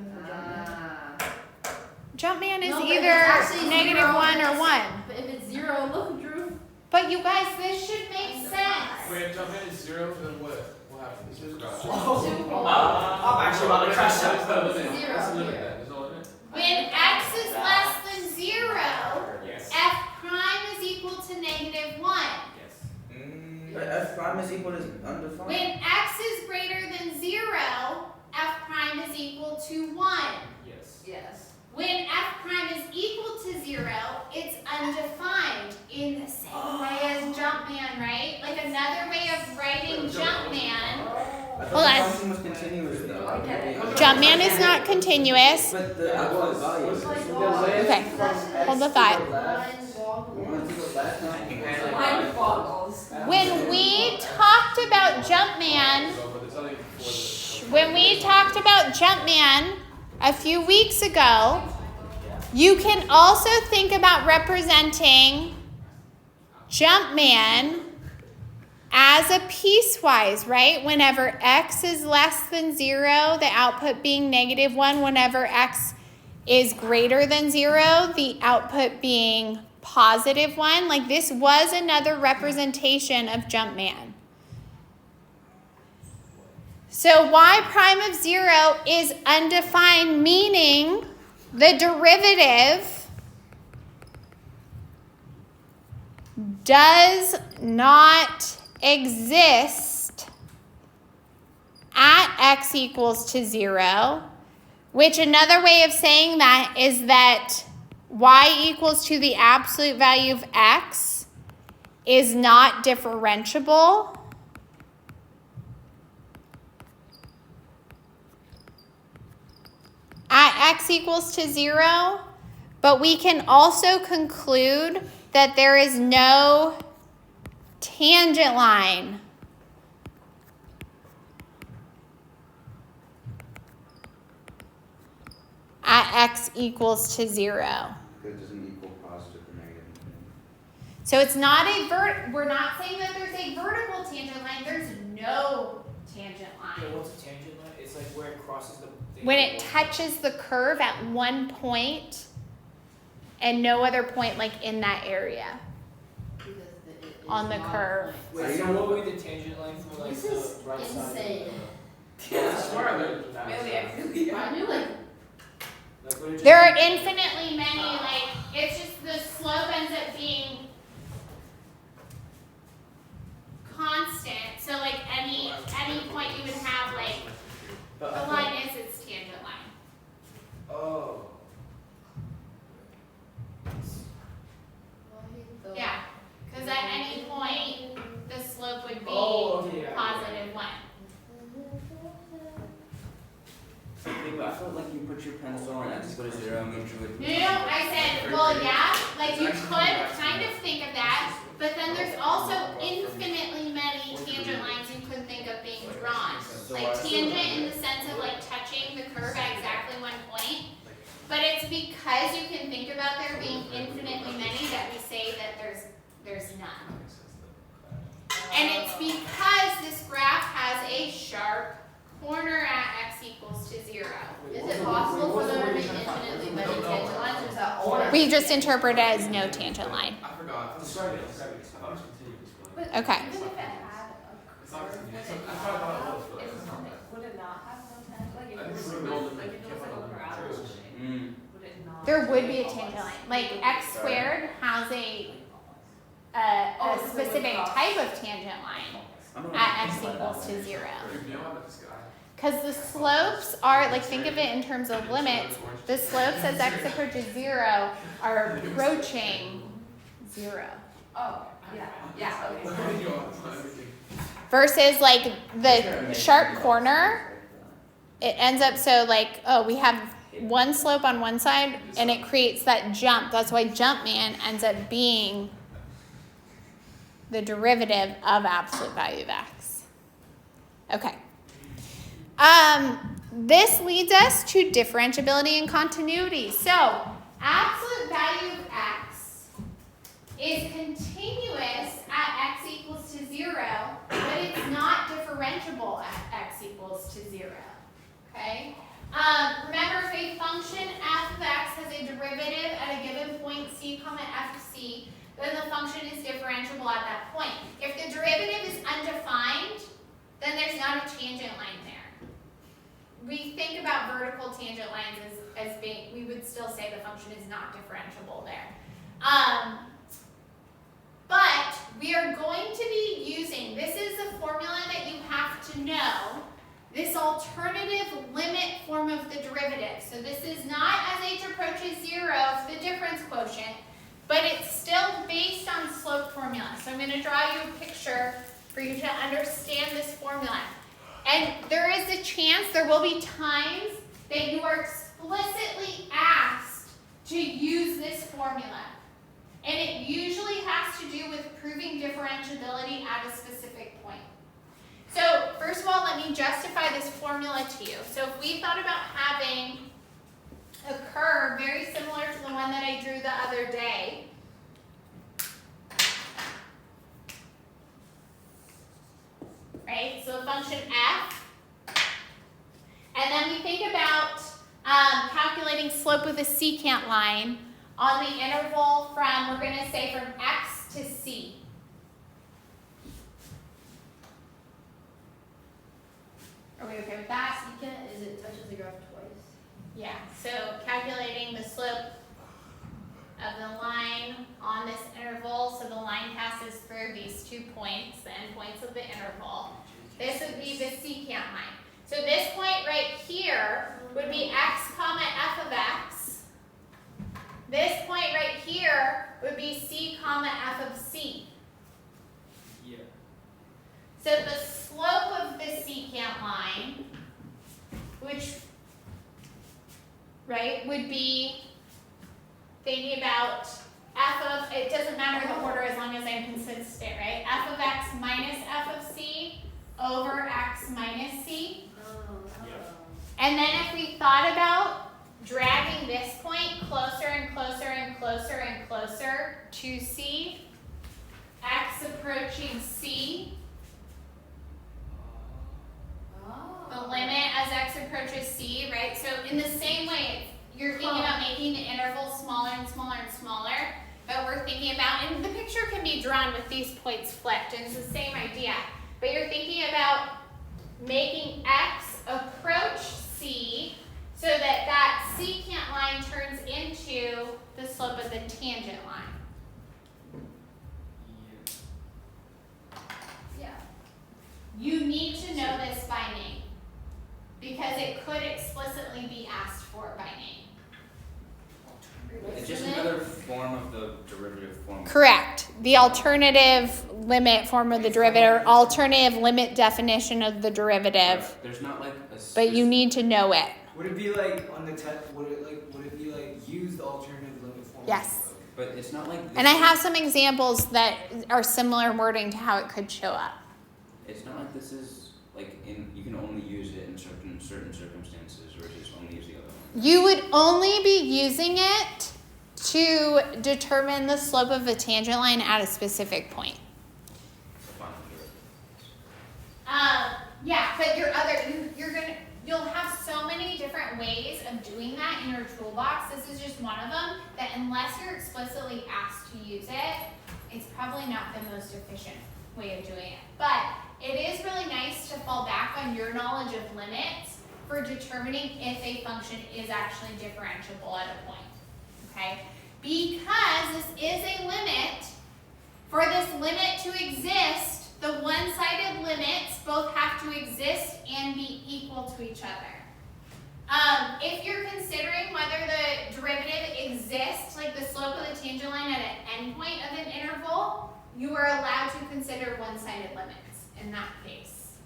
Speaker 1: Jumpman is
Speaker 7: No, but it's
Speaker 1: either
Speaker 7: actually
Speaker 1: negative
Speaker 7: 0
Speaker 1: 1
Speaker 7: and
Speaker 1: or
Speaker 7: it's-
Speaker 1: 1.
Speaker 7: But if it's 0, look, Drew.
Speaker 1: But you guys, this should make sense.
Speaker 5: Wait, if Jumpman is 0, then what? What happens? There's no
Speaker 8: I'm actually about to crash out.
Speaker 5: What's the limit?
Speaker 7: Zero.
Speaker 5: What's the limit then? There's no limit?
Speaker 1: When x is less than 0,
Speaker 8: Yes.
Speaker 1: f prime is equal to negative 1.
Speaker 8: Yes.
Speaker 3: But f prime is equal to undefined.
Speaker 1: When x is greater than 0, f prime is equal to 1.
Speaker 8: Yes.
Speaker 7: Yes.
Speaker 1: When f prime is equal to 0, it's undefined in the same way as Jumpman, right? Like another way of writing Jumpman.
Speaker 3: I thought
Speaker 1: Hold
Speaker 3: the
Speaker 1: on.
Speaker 3: function was continuous though.
Speaker 1: Jumpman is not continuous.
Speaker 3: But the absolute value is.
Speaker 1: Okay, hold the thought.
Speaker 7: Mind boggles.
Speaker 1: When we talked about Jumpman,
Speaker 5: So, but there's nothing before the.
Speaker 1: when we talked about Jumpman a few weeks ago, you can also think about representing Jumpman as a piecewise, right? Whenever x is less than 0, the output being negative 1. Whenever x is greater than 0, the output being positive 1. Like this was another representation of Jumpman. So y prime of 0 is undefined, meaning the derivative does not exist at x equals to 0, which another way of saying that is that y equals to the absolute value of x is not differentiable. At x equals to 0, but we can also conclude that there is no tangent line at x equals to 0.
Speaker 3: It doesn't equal positive or negative.
Speaker 1: So it's not we're not saying that there's a vertical tangent line, there's no tangent
Speaker 8: Yeah,
Speaker 1: line.
Speaker 8: what's a tangent line? It's like where it crosses the thing.
Speaker 1: When it touches the curve at one point and no other point like in that area.
Speaker 7: Because the
Speaker 1: on the curve.
Speaker 8: Wait, so what would be the tangent line for like
Speaker 7: This
Speaker 8: the
Speaker 7: is
Speaker 8: right side?
Speaker 7: insane.
Speaker 5: Yeah, I swear I learned that.
Speaker 7: I knew like
Speaker 8: Like, would it just
Speaker 1: There are
Speaker 8: be-
Speaker 1: infinitely many, like, it's just the slope ends up being constant. So like any point you would have, like, the line is its tangent line.
Speaker 5: Oh.
Speaker 1: Yeah, because at any point, the slope would be
Speaker 8: Oh, okay, yeah.
Speaker 1: positive 1.
Speaker 3: I felt like you put your pencil on x equal to 0 and you drew it.
Speaker 1: No, I said, well, yeah, like you could kind of think of that, but then there's also infinitely many tangent lines you could think of being drawn. Like tangent in the sense of like touching the curve at exactly 1 point, but it's because you can think about there being infinitely many that we say that there's none. And it's because this graph has a sharp corner at x equals to 0.
Speaker 7: is it possible for there to be infinitely many tangent lines, or is that all?
Speaker 1: We just interpret it as no tangent line.
Speaker 5: I forgot.
Speaker 8: Describe it, describe it.
Speaker 5: I thought it was continuous, but
Speaker 7: But
Speaker 1: Okay.
Speaker 7: even if it had
Speaker 5: it's
Speaker 7: a
Speaker 5: not
Speaker 7: curve,
Speaker 5: continuous.
Speaker 7: would it
Speaker 5: I thought I thought it was, but
Speaker 7: not
Speaker 5: it's not that.
Speaker 7: would it not have no tangent? Like
Speaker 5: I think
Speaker 7: if
Speaker 5: it's
Speaker 7: it
Speaker 5: like
Speaker 7: was
Speaker 5: golden,
Speaker 7: like if it was like a parabolic shape, would it not?
Speaker 1: There would be a tangent line. Like x squared has a specific type of tangent line at x equals to 0.
Speaker 5: You know about this guy?
Speaker 1: Because the slopes are, like, think of it in terms of limits. The slopes as x approaches 0 are approaching 0.
Speaker 7: Oh, yeah, okay.
Speaker 5: You know everything.
Speaker 1: Versus, like, the sharp corner, it ends up so, like, oh, we have one slope on one side, and it creates that jump. That's why Jumpman ends up being the derivative of absolute value of x. Okay. This leads us to differentiability and continuity. So, absolute value of x is continuous at x equals to 0, but it's not differentiable at x equals to 0. Okay? Remember, if a function f of x has a derivative at a given point c, f of c, then the function is differentiable at that point. If the derivative is undefined, then there's not a tangent line there. We think about vertical tangent lines as being, we would still say the function is not differentiable there. But we are going to be using, this is the formula that you have to know, this alternative limit form of the derivative. So this is not as h approaches 0, the difference quotient, but it's still based on slope formula. So I'm going to draw you a picture for you to understand this formula. And there is a chance, there will be times that you are explicitly asked to use this formula. And it usually has to do with proving differentiability at a specific point. So first of all, let me justify this formula to you. So if we thought about having a curve very similar to the one that I drew the other day, right? So a function f, and then we think about calculating slope with a secant line on the interval from, we're going to say from x to c. Are we okay with that?
Speaker 7: Secant is it touches the graph twice.
Speaker 1: Yeah, so calculating the slope of the line on this interval, so the line passes through these 2 points, the endpoints of the interval. This would be the secant line. So this point right here would be x comma f of x. This point right here would be c comma f of c.
Speaker 8: Yeah.
Speaker 1: So the slope of the secant line, which, right, would be thinking about f of, it doesn't matter the order as long as I'm consistent, right? F of x minus f of c over x minus c. And then if we thought about dragging this point closer and closer and closer and closer to c, x approaching c, the limit as x approaches c, right? So in the same way, you're thinking about making the interval smaller and smaller and smaller, but we're thinking about, and the picture can be be drawn with these points flipped, and it's the same idea. But you're thinking about making x approach c so that that secant line turns into the slope of the tangent line.
Speaker 7: Yeah.
Speaker 1: You need to know this by name because it could explicitly be asked for by name.
Speaker 3: It's just another form of the derivative form.
Speaker 1: Correct. The alternative limit form of the derivative, or alternative limit definition of the derivative.
Speaker 3: But there's not like a
Speaker 1: But you need to know it.
Speaker 8: Would it be like on the would it be like use the alternative limit form?
Speaker 1: Yes.
Speaker 3: But it's not like.
Speaker 1: And I have some examples that are similar wording to how it could show up.
Speaker 3: It's not like this is like you can only use it in certain circumstances, or just only use the other one.
Speaker 1: You would only be using it to determine the slope of a tangent line at a specific point.
Speaker 3: So final derivative.
Speaker 1: Yeah, but you'll have so many different ways of doing that in your toolbox. This is just one of them that unless you're explicitly asked to use it, it's probably not the most efficient way of doing it. But it is really nice to fall back on your knowledge of limits for determining if a function is actually differentiable at a point, okay? Because this is a limit, for this limit to exist, the one-sided limits both have to exist and be equal to each other. If you're considering whether the derivative exists, like the slope of the tangent line at an endpoint of an interval, you are allowed to consider one-sided limits in that case.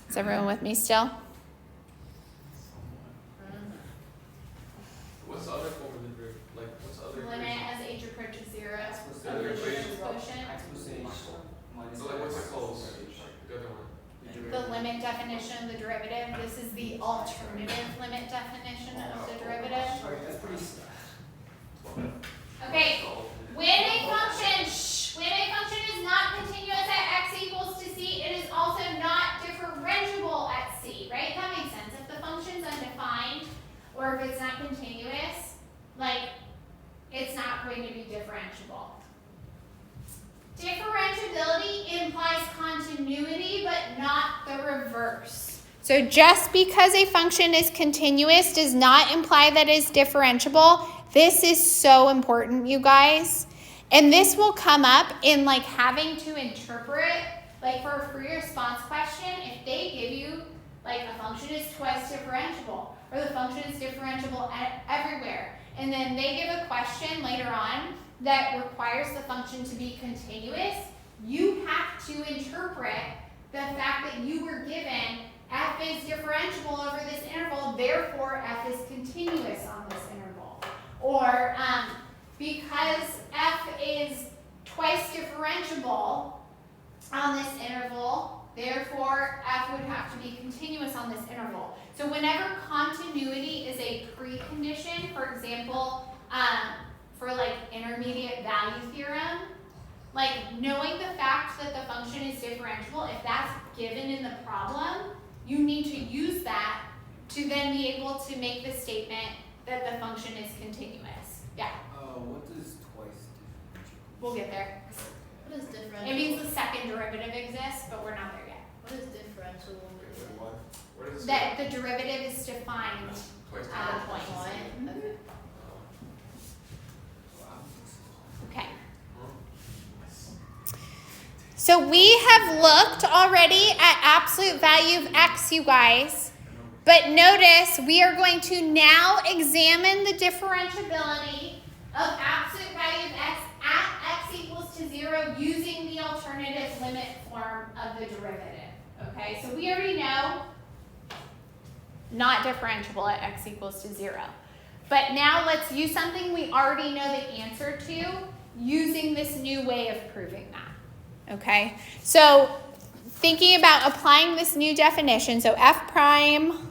Speaker 1: Is everyone with me still?
Speaker 5: What's the other form of the derivative? Like, what's the other
Speaker 1: Limit
Speaker 5: equation?
Speaker 1: as h approaches 0.
Speaker 5: The other equation?
Speaker 1: Quotient.
Speaker 5: So like, what's it called? The other one.
Speaker 1: The limit definition of the derivative. This is the alternative limit definition of the derivative.
Speaker 8: Alright, that's pretty.
Speaker 1: Okay, when a function is not continuous at x equals to c, it is also not differentiable at c, right? That makes sense. If the function's undefined, or if it's not continuous, like, it's not going to be differentiable. Differentiability implies continuity, but not the reverse. So just because a function is continuous does not imply that it's differentiable. This is so important, you guys. And this will come up in like having to interpret, like for a free response question, if they give you like a function is twice differentiable, or the function is differentiable everywhere, and then they give a question later on that requires the function to be continuous, you have to interpret the fact that you were given f is differentiable over this interval, therefore f is continuous on this interval. Or because f is twice differentiable on this interval, therefore f would have to be continuous on this interval. So whenever continuity is a precondition, for example, for like intermediate value theorem, like knowing the fact that the function is differentiable, if that's given in the problem, you need to use that to then be able to make the statement that the function is continuous. Yeah,
Speaker 8: What does twice differential?
Speaker 1: we'll get there.
Speaker 7: What is differential?
Speaker 1: It means the second derivative exists, but we're not there yet.
Speaker 7: What is differential?
Speaker 5: What? What is it?
Speaker 1: That the derivative is defined
Speaker 5: Twice
Speaker 1: at a
Speaker 5: differential.
Speaker 1: point.
Speaker 7: Okay.
Speaker 1: Okay. So we have looked already at absolute value of x, you guys. But notice we are going to now examine the differentiability of absolute value of x at x equals to 0 using the alternative limit form of the derivative. Okay, so we already know not differentiable at x equals to 0. But now let's use something we already know the answer to using this new way of proving that. Okay, so thinking about applying this new definition, so f prime,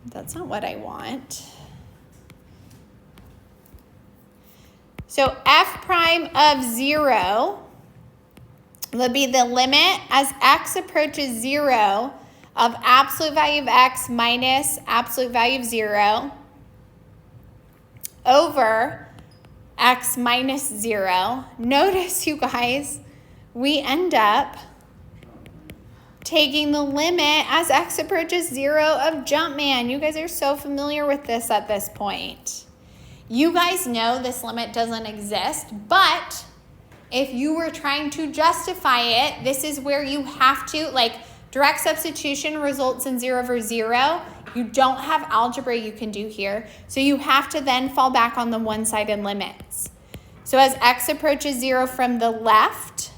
Speaker 1: that's not what I want. So f prime of 0 will be the limit as x approaches 0 of absolute value of x minus absolute value of 0 over x minus 0, notice, you guys, we end up taking the limit as x approaches 0 of Jumpman. You guys are so familiar with this at this point. You guys know this limit doesn't exist, but if you were trying to justify it, this is where you have to, like, direct substitution results in 0 over 0. You don't have algebra you can do here, so you have to then fall back on the one-sided limits. So as x approaches 0 from the left,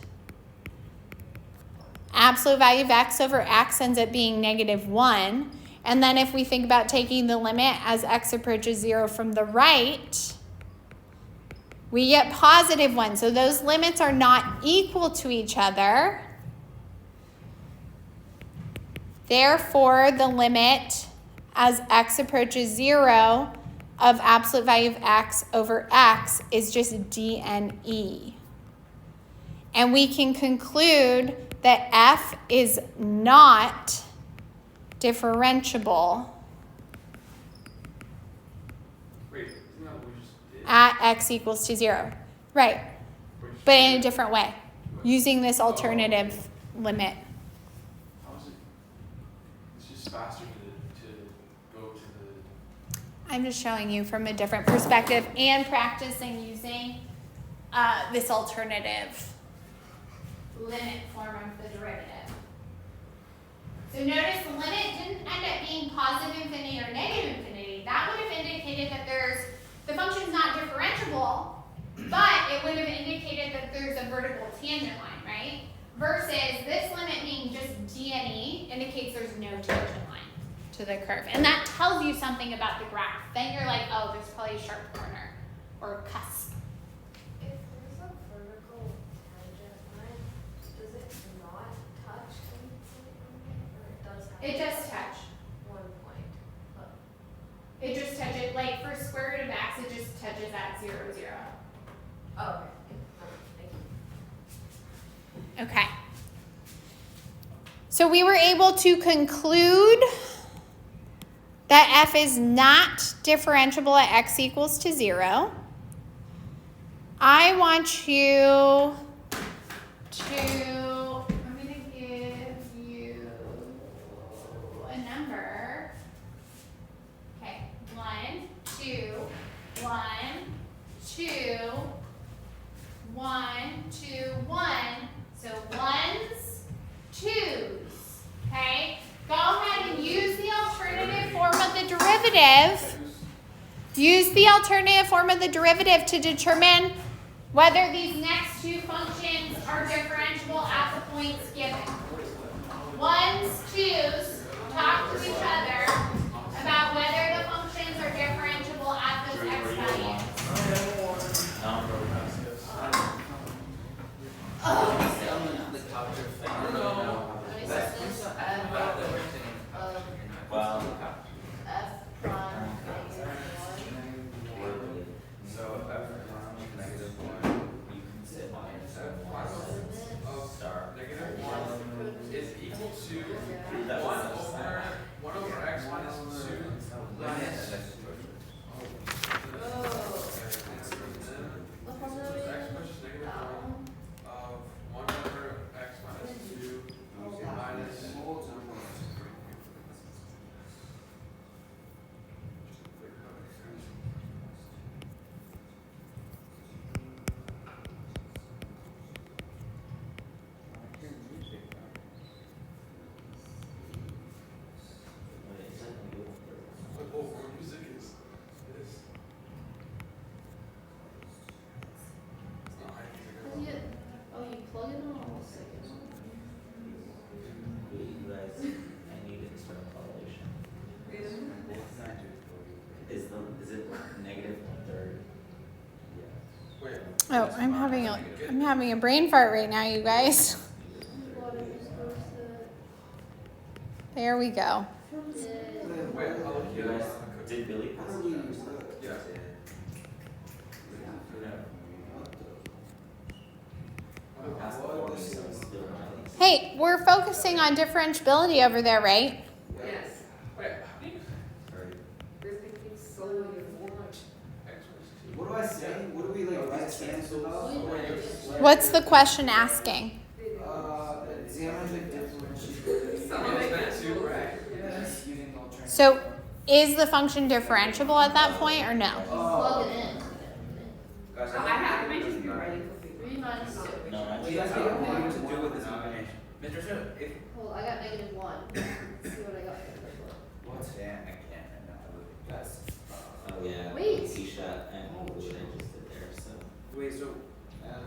Speaker 1: absolute value of x over x ends up being -1. And then if we think about taking the limit as x approaches 0 from the right, we get +1. So those limits are not equal to each other. Therefore, the limit as x approaches 0 of absolute value of x over x is just dne. And we can conclude that f is not differentiable
Speaker 5: Wait, isn't that what we just did?
Speaker 1: at x equals to 0. Right, but in a different way, using this alternative limit.
Speaker 5: How is it? It's just faster to go to the.
Speaker 1: I'm just showing you from a different perspective and practicing using this alternative limit form of the derivative. So notice the limit didn't end up being positive infinity or negative infinity. That would have indicated that the function's not differentiable, but it would have indicated that there's a vertical tangent line, right? Versus this limit being just dne indicates there's no tangent line to the curve. And that tells you something about the graph. Then you're like, oh, there's probably a sharp corner or cusp.
Speaker 9: If there's a vertical tangent line, does it not touch any point on it? Or it does have
Speaker 1: It does touch.
Speaker 9: one point? But
Speaker 1: It just touches, like for square root of x, it just touches at 0, 0.
Speaker 9: oh, okay. Thank you.
Speaker 1: Okay. So we were able to conclude that f is not differentiable at x equals to 0. I want you to, I'm going to give you a number. Okay, 1, 2, 1, 2, 1, 2, 1. So ones, twos. Okay? Go ahead and use the alternative form of the derivative. Use the alternative form of the derivative to determine whether these next two functions are differentiable at the points given. Ones, twos, talk to each other about whether the functions are differentiable at those x values.
Speaker 4: Well,
Speaker 7: F prime
Speaker 3: So f -1,
Speaker 4: you can sit minus
Speaker 5: Of -1 is equal to
Speaker 4: That
Speaker 5: 1
Speaker 4: was
Speaker 5: over 1 over x minus 2 minus x pushes -1 of 1 over x minus 2 minus. What music is this? It's not high music.
Speaker 7: Oh, you plug it in or stick it in?
Speaker 4: You guys, I need to start a correlation. Is it -1/3?
Speaker 5: Wait.
Speaker 1: Oh, I'm having a brain fart right now, you guys.
Speaker 7: What are you supposed
Speaker 1: There we go.
Speaker 7: to?
Speaker 5: Wait, I'll look
Speaker 4: You
Speaker 5: here.
Speaker 4: guys, did Billy pass it?
Speaker 5: Yeah.
Speaker 4: Passed it for me, so it's still minus.
Speaker 1: Hey, we're focusing on differentiability over there, right?
Speaker 5: Yes. Wait, how do you?
Speaker 4: Sorry.
Speaker 9: You're thinking so much.
Speaker 5: X
Speaker 1: What's the question asking?
Speaker 6: Examine the differentiability using alternative.
Speaker 1: So is the function differentiable at that point or no?
Speaker 7: Plug it in.
Speaker 3: Guys,
Speaker 10: I have, I might just be writing.
Speaker 7: 3 minus 2.
Speaker 4: No,
Speaker 3: Wait,
Speaker 4: actually,
Speaker 3: guys, I don't know what to do with this information. Mr. Snow, if.
Speaker 7: Hold, I got -1. Let's see what I got there.
Speaker 3: What's that? I can't, I'm not moving.
Speaker 6: Guys.
Speaker 4: oh yeah,
Speaker 7: Wait.
Speaker 4: Tisha and what I just did there, so.
Speaker 3: Wait, so,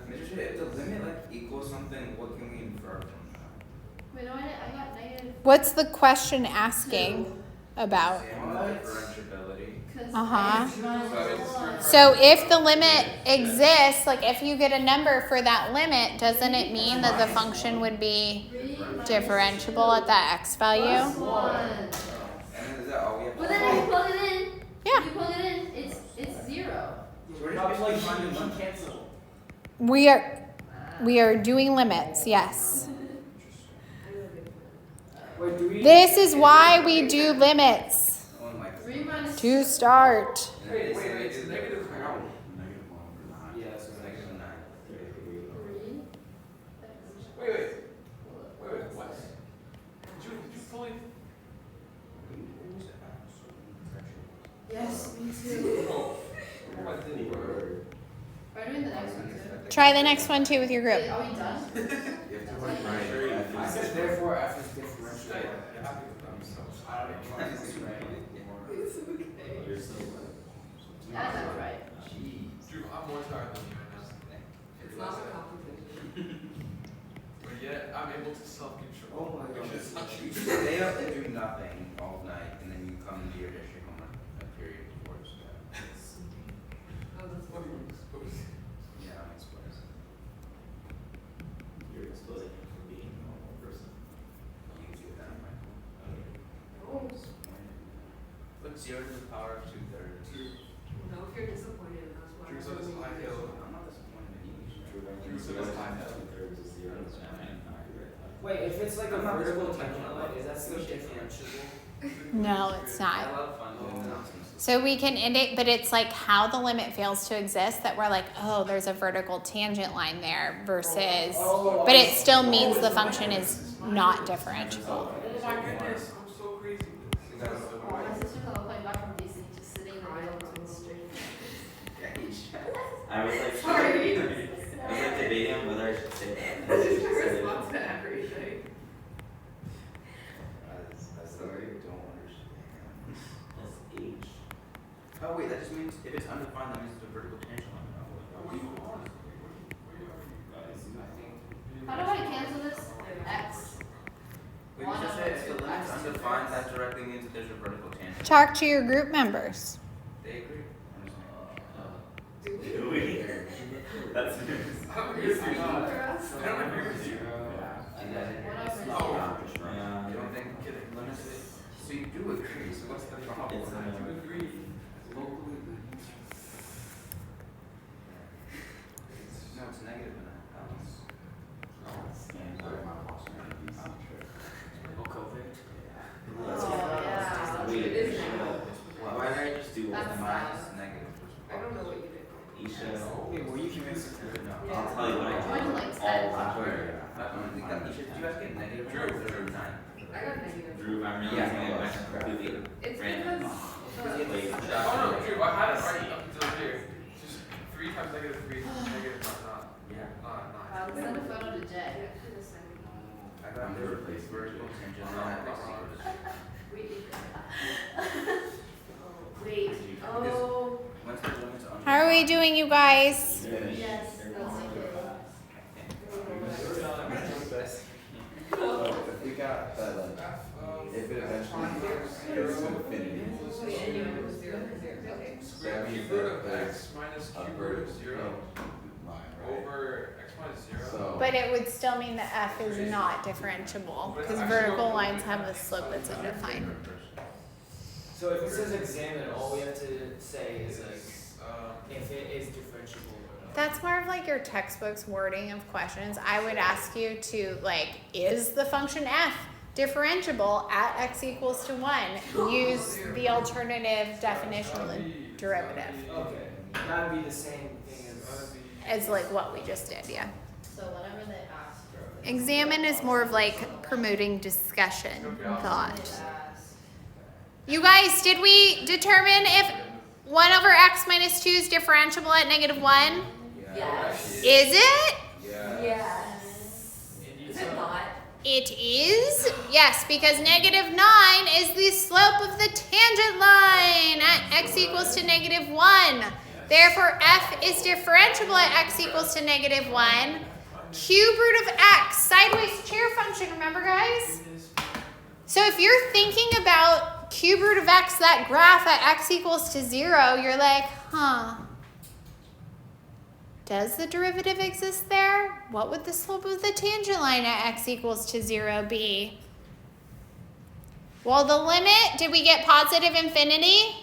Speaker 3: Mr. Snow, if the limit like equals something, what can we infer from that?
Speaker 7: Wait, no, I got negative.
Speaker 1: What's the question asking about?
Speaker 3: Examine the differentiability.
Speaker 1: Uh-huh.
Speaker 7: -1.
Speaker 1: So if the limit exists, like if you get a number for that limit, doesn't it mean that the function would be
Speaker 7: 3 minus
Speaker 1: differentiable at that x value?
Speaker 7: +1.
Speaker 3: And then is that all we have to
Speaker 7: But then if you plug it in,
Speaker 1: Yeah.
Speaker 7: if you plug it in, it's 0.
Speaker 3: So we're just basically finding one.
Speaker 6: Cancel.
Speaker 1: We are doing limits, yes.
Speaker 6: Wait, do we?
Speaker 1: This is why we do limits.
Speaker 3: Oh my.
Speaker 7: 3 minus
Speaker 1: To start.
Speaker 5: Wait, it's negative how?
Speaker 6: Yeah, so
Speaker 3: It's negative 9.
Speaker 7: 3.
Speaker 5: Wait, what? Did you fully?
Speaker 7: Yes, me too.
Speaker 5: What didn't work?
Speaker 7: Are we doing the next one too?
Speaker 1: Try the next one too with your group.
Speaker 7: Wait, are we done?
Speaker 6: I said therefore F is differentiable.
Speaker 5: I don't know.
Speaker 4: You're so
Speaker 7: That's not right.
Speaker 5: Drew, I'm more tired than you right now.
Speaker 10: It's not a complication.
Speaker 5: But yet, I'm able to self-control.
Speaker 6: Oh my God.
Speaker 5: Because it's not
Speaker 3: You just stay up and do nothing all night, and then you come to your district on a period before it's done.
Speaker 10: Oh, that's
Speaker 5: What do you suppose?
Speaker 3: Yeah, I'm exposed.
Speaker 4: You're exposing him from being a normal person.
Speaker 3: You can do that, Michael.
Speaker 10: Oh,
Speaker 3: Put 0 to the power of 2/3.
Speaker 10: no, if you're disappointed, that's why.
Speaker 5: Drew, so this high hill.
Speaker 3: I'm not disappointed in you.
Speaker 5: So that's high hill.
Speaker 4: 2/3 is 0, so nine.
Speaker 6: Wait, if it's like a
Speaker 3: I'm not
Speaker 6: vertical
Speaker 3: disappointed.
Speaker 6: tangent line, is that still differentiable?
Speaker 1: No, it's
Speaker 3: I
Speaker 1: not.
Speaker 3: had a lot of fun doing the nonsense.
Speaker 1: So we can indicate, but it's like how the limit fails to exist that we're like, oh, there's a vertical tangent line there versus, but it still means the function is not differentiable.
Speaker 5: Oh my goodness, I'm so crazy.
Speaker 7: My sister's on the plane back from DC, just sitting in the middle between straight.
Speaker 4: I was like,
Speaker 7: Sorry.
Speaker 4: I was like debating whether I should say that.
Speaker 10: This is my response to everything.
Speaker 3: I don't understand.
Speaker 4: That's H.
Speaker 3: Oh wait, that just means if it's undefined, that means it's a vertical tangent line.
Speaker 7: How do I cancel this? X.
Speaker 3: Wait, you just said if the limit's undefined, that directly means that there's a vertical tangent.
Speaker 1: Talk to your group members.
Speaker 3: They agree.
Speaker 4: Do we? That's news.
Speaker 5: I don't agree with you. I don't agree with you.
Speaker 3: You don't think limits it? So you do agree, so what's the problem?
Speaker 4: It's
Speaker 5: I do agree.
Speaker 3: No, it's negative in that balance.
Speaker 10: It is now.
Speaker 3: Why did I just do
Speaker 7: That's
Speaker 3: minus negative?
Speaker 10: I don't know what you did.
Speaker 4: Isha.
Speaker 6: Wait, were you convinced?
Speaker 3: No.
Speaker 4: I'll tell you what I
Speaker 7: Mine
Speaker 4: did.
Speaker 7: like
Speaker 4: All
Speaker 7: 10.
Speaker 4: the time.
Speaker 3: I don't think that, did you guys get negative or 9?
Speaker 10: I got negative.
Speaker 4: Drew, I'm realizing I went completely
Speaker 10: It's
Speaker 4: random.
Speaker 10: because
Speaker 4: Wait,
Speaker 5: Oh no, Drew, I had it right up until here. Just 3 times negative 3, negative not.
Speaker 3: Yeah.
Speaker 7: I'll send a photo to Jay.
Speaker 3: I got the replace vertical tangent line.
Speaker 10: Wait. Oh.
Speaker 3: Once the limit's undefined.
Speaker 1: How are we doing, you guys?
Speaker 7: Yes, that's okay.
Speaker 6: If we got that, like, if it eventually gets to infinity,
Speaker 10: Wait, and you went with 0 for 0. Okay.
Speaker 5: Square cube root of x minus
Speaker 6: a
Speaker 5: cube root of 0
Speaker 6: line, right?
Speaker 5: over x minus 0.
Speaker 6: So.
Speaker 1: But it would still mean that f is not differentiable because vertical lines have a slope that's undefined.
Speaker 6: So if it says examine, all we have to say is like, if it is differentiable or not.
Speaker 1: That's more of like your textbook's wording of questions. I would ask you to like, is the function f differentiable at x equals to 1? Use the alternative definition of the derivative.
Speaker 6: Okay, that would be the same thing as.
Speaker 1: is like what we just did, yeah.
Speaker 10: So whatever they ask for.
Speaker 1: Examine is more of like promoting discussion and thought. You guys, did we determine if 1 over x minus 2 is differentiable at -1?
Speaker 10: Yes.
Speaker 1: Is it?
Speaker 10: Yes. Is it not?
Speaker 1: It is. Yes, because -9 is the slope of the tangent line at x equals to -1. Therefore, f is differentiable at x equals to -1. Cube root of x, sideways chair function, remember guys? So if you're thinking about cube root of x, that graph at x equals to 0, you're like, does the derivative exist there? What would the slope of the tangent line at x equals to 0 be? Well, the limit, did we get positive infinity?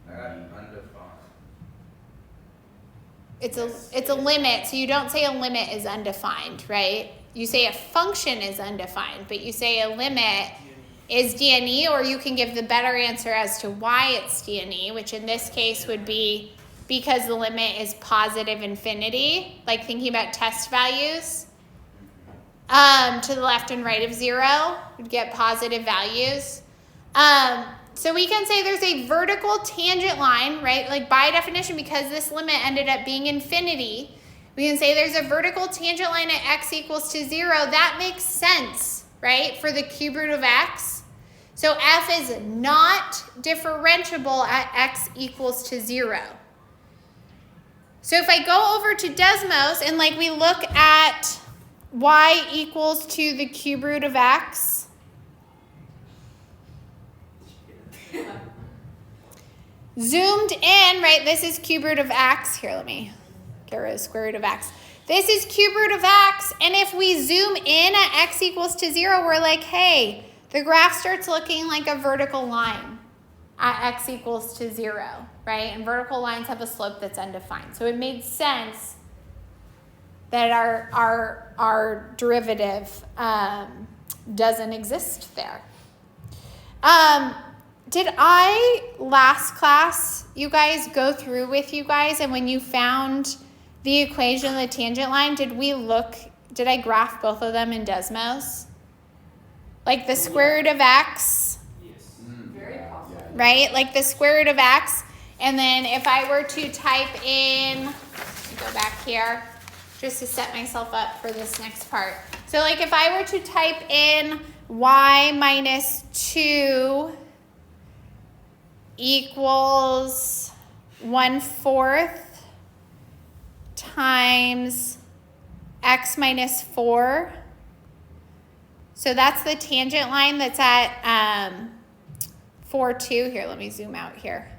Speaker 3: I got undefined.
Speaker 1: It's a limit, so you don't say a limit is undefined, right? You say a function is undefined, but you say a limit is DNE, or you can give the better answer as to why it's DNE, which in this case would be because the limit is positive infinity, like thinking about test values. To the left and right of 0, we'd get positive values. So we can say there's a vertical tangent line, right? Like by definition, because this limit ended up being infinity, we can say there's a vertical tangent line at x equals to 0. That makes sense, right? For the cube root of x. So f is not differentiable at x equals to 0. So if I go over to Desmos and like we look at y equals to the cube root of x, zoomed in, right, this is cube root of x. Here, let me get rid of square root of x. This is cube root of x, and if we zoom in at x equals to 0, we're like, hey, the graph starts looking like a vertical line at x equals to 0, right? And vertical lines have a slope that's undefined. So it made sense that our derivative doesn't exist there. Did I, last class, you guys go through with you guys, and when you found the equation of the tangent line, did I graph both of them in Desmos? Like the square root of x,
Speaker 10: Very possible.
Speaker 1: right? Like the square root of x, and then if I were to type in, let me go back here, just to set myself up for this next part. So like if I were to type in y minus 2 equals 1/4 times x minus 4. So that's the tangent line that's at 4, 2. Here, let me zoom out here.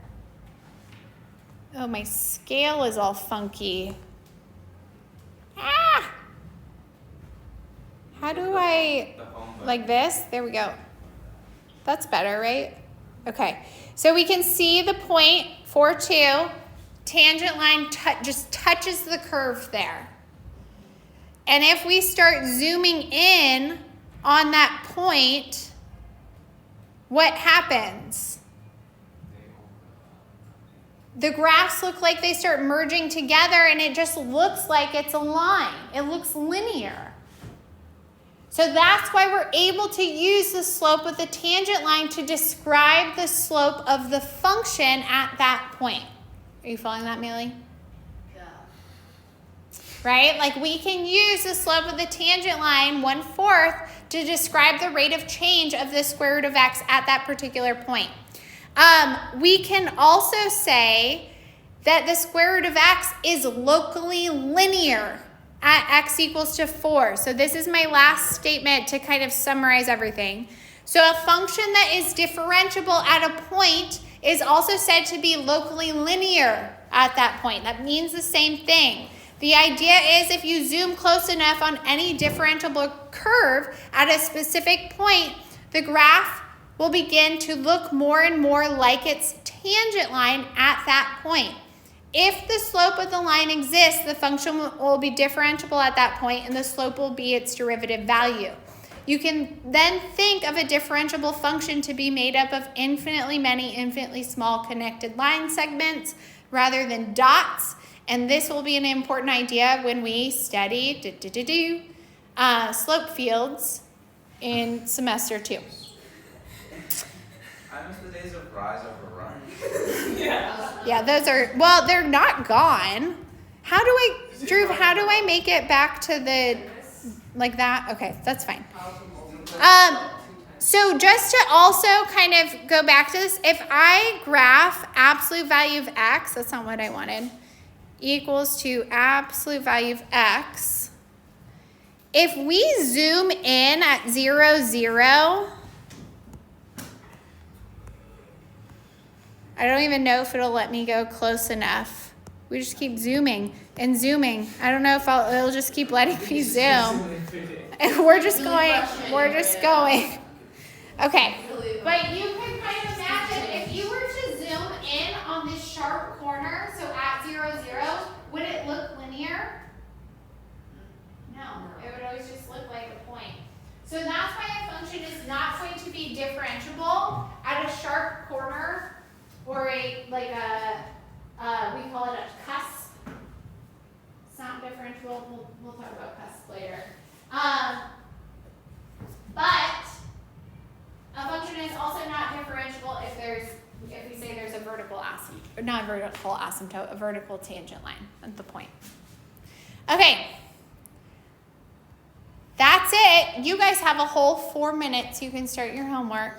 Speaker 1: Oh, my scale is all funky. Ah! How do I, like this? There we go. That's better, right? Okay, so we can see the point, 4, 2. Tangent line just touches the curve there. And if we start zooming in on that point, what happens? The graphs look like they start merging together, and it just looks like it's a line. It looks linear. So that's why we're able to use the slope of the tangent line to describe the slope of the function at that point. Are you following that, Millie?
Speaker 10: Yeah.
Speaker 1: Right? Like we can use the slope of the tangent line, 1/4, to describe the rate of change of the square root of x at that particular point. We can also say that the square root of x is locally linear at x equals to 4. So this is my last statement to kind of summarize everything. So a function that is differentiable at a point is also said to be locally linear at that point. That means the same thing. The idea is if you zoom close enough on any differentiable curve at a specific point, the graph will begin to look more and more like its tangent line at that point. If the slope of the line exists, the function will be differentiable at that point, and the slope will be its derivative value. You can then think of a differentiable function to be made up of infinitely many, infinitely small connected line segments rather than dots. And this will be an important idea when we study slope fields in semester 2.
Speaker 3: I miss the days of rise over run.
Speaker 1: Yeah, those are, well, they're not gone. Drew, how do I make it back to the, like that? Okay, that's fine. So just to also kind of go back to this, if I graph absolute value of x, that's not what I wanted, equals to absolute value of x, if we zoom in at 0, 0, I don't even know if it'll let me go close enough. We just keep zooming and zooming. I don't know if it'll just keep letting me zoom. And we're just going. Okay, but you can kind of imagine if you were to zoom in on this sharp corner, so at 0, 0, would it look linear? No, it would always just look like a point. So that's why a function is not going to be differentiable at a sharp corner or we call it a cusp. It's not differentiable. We'll talk about cusp later. But a function is also not differentiable if we say there's a vertical asymptote, or not a vertical asymptote, a vertical tangent line at the point. Okay. That's it. You guys have a whole 4 minutes. You can start your homework.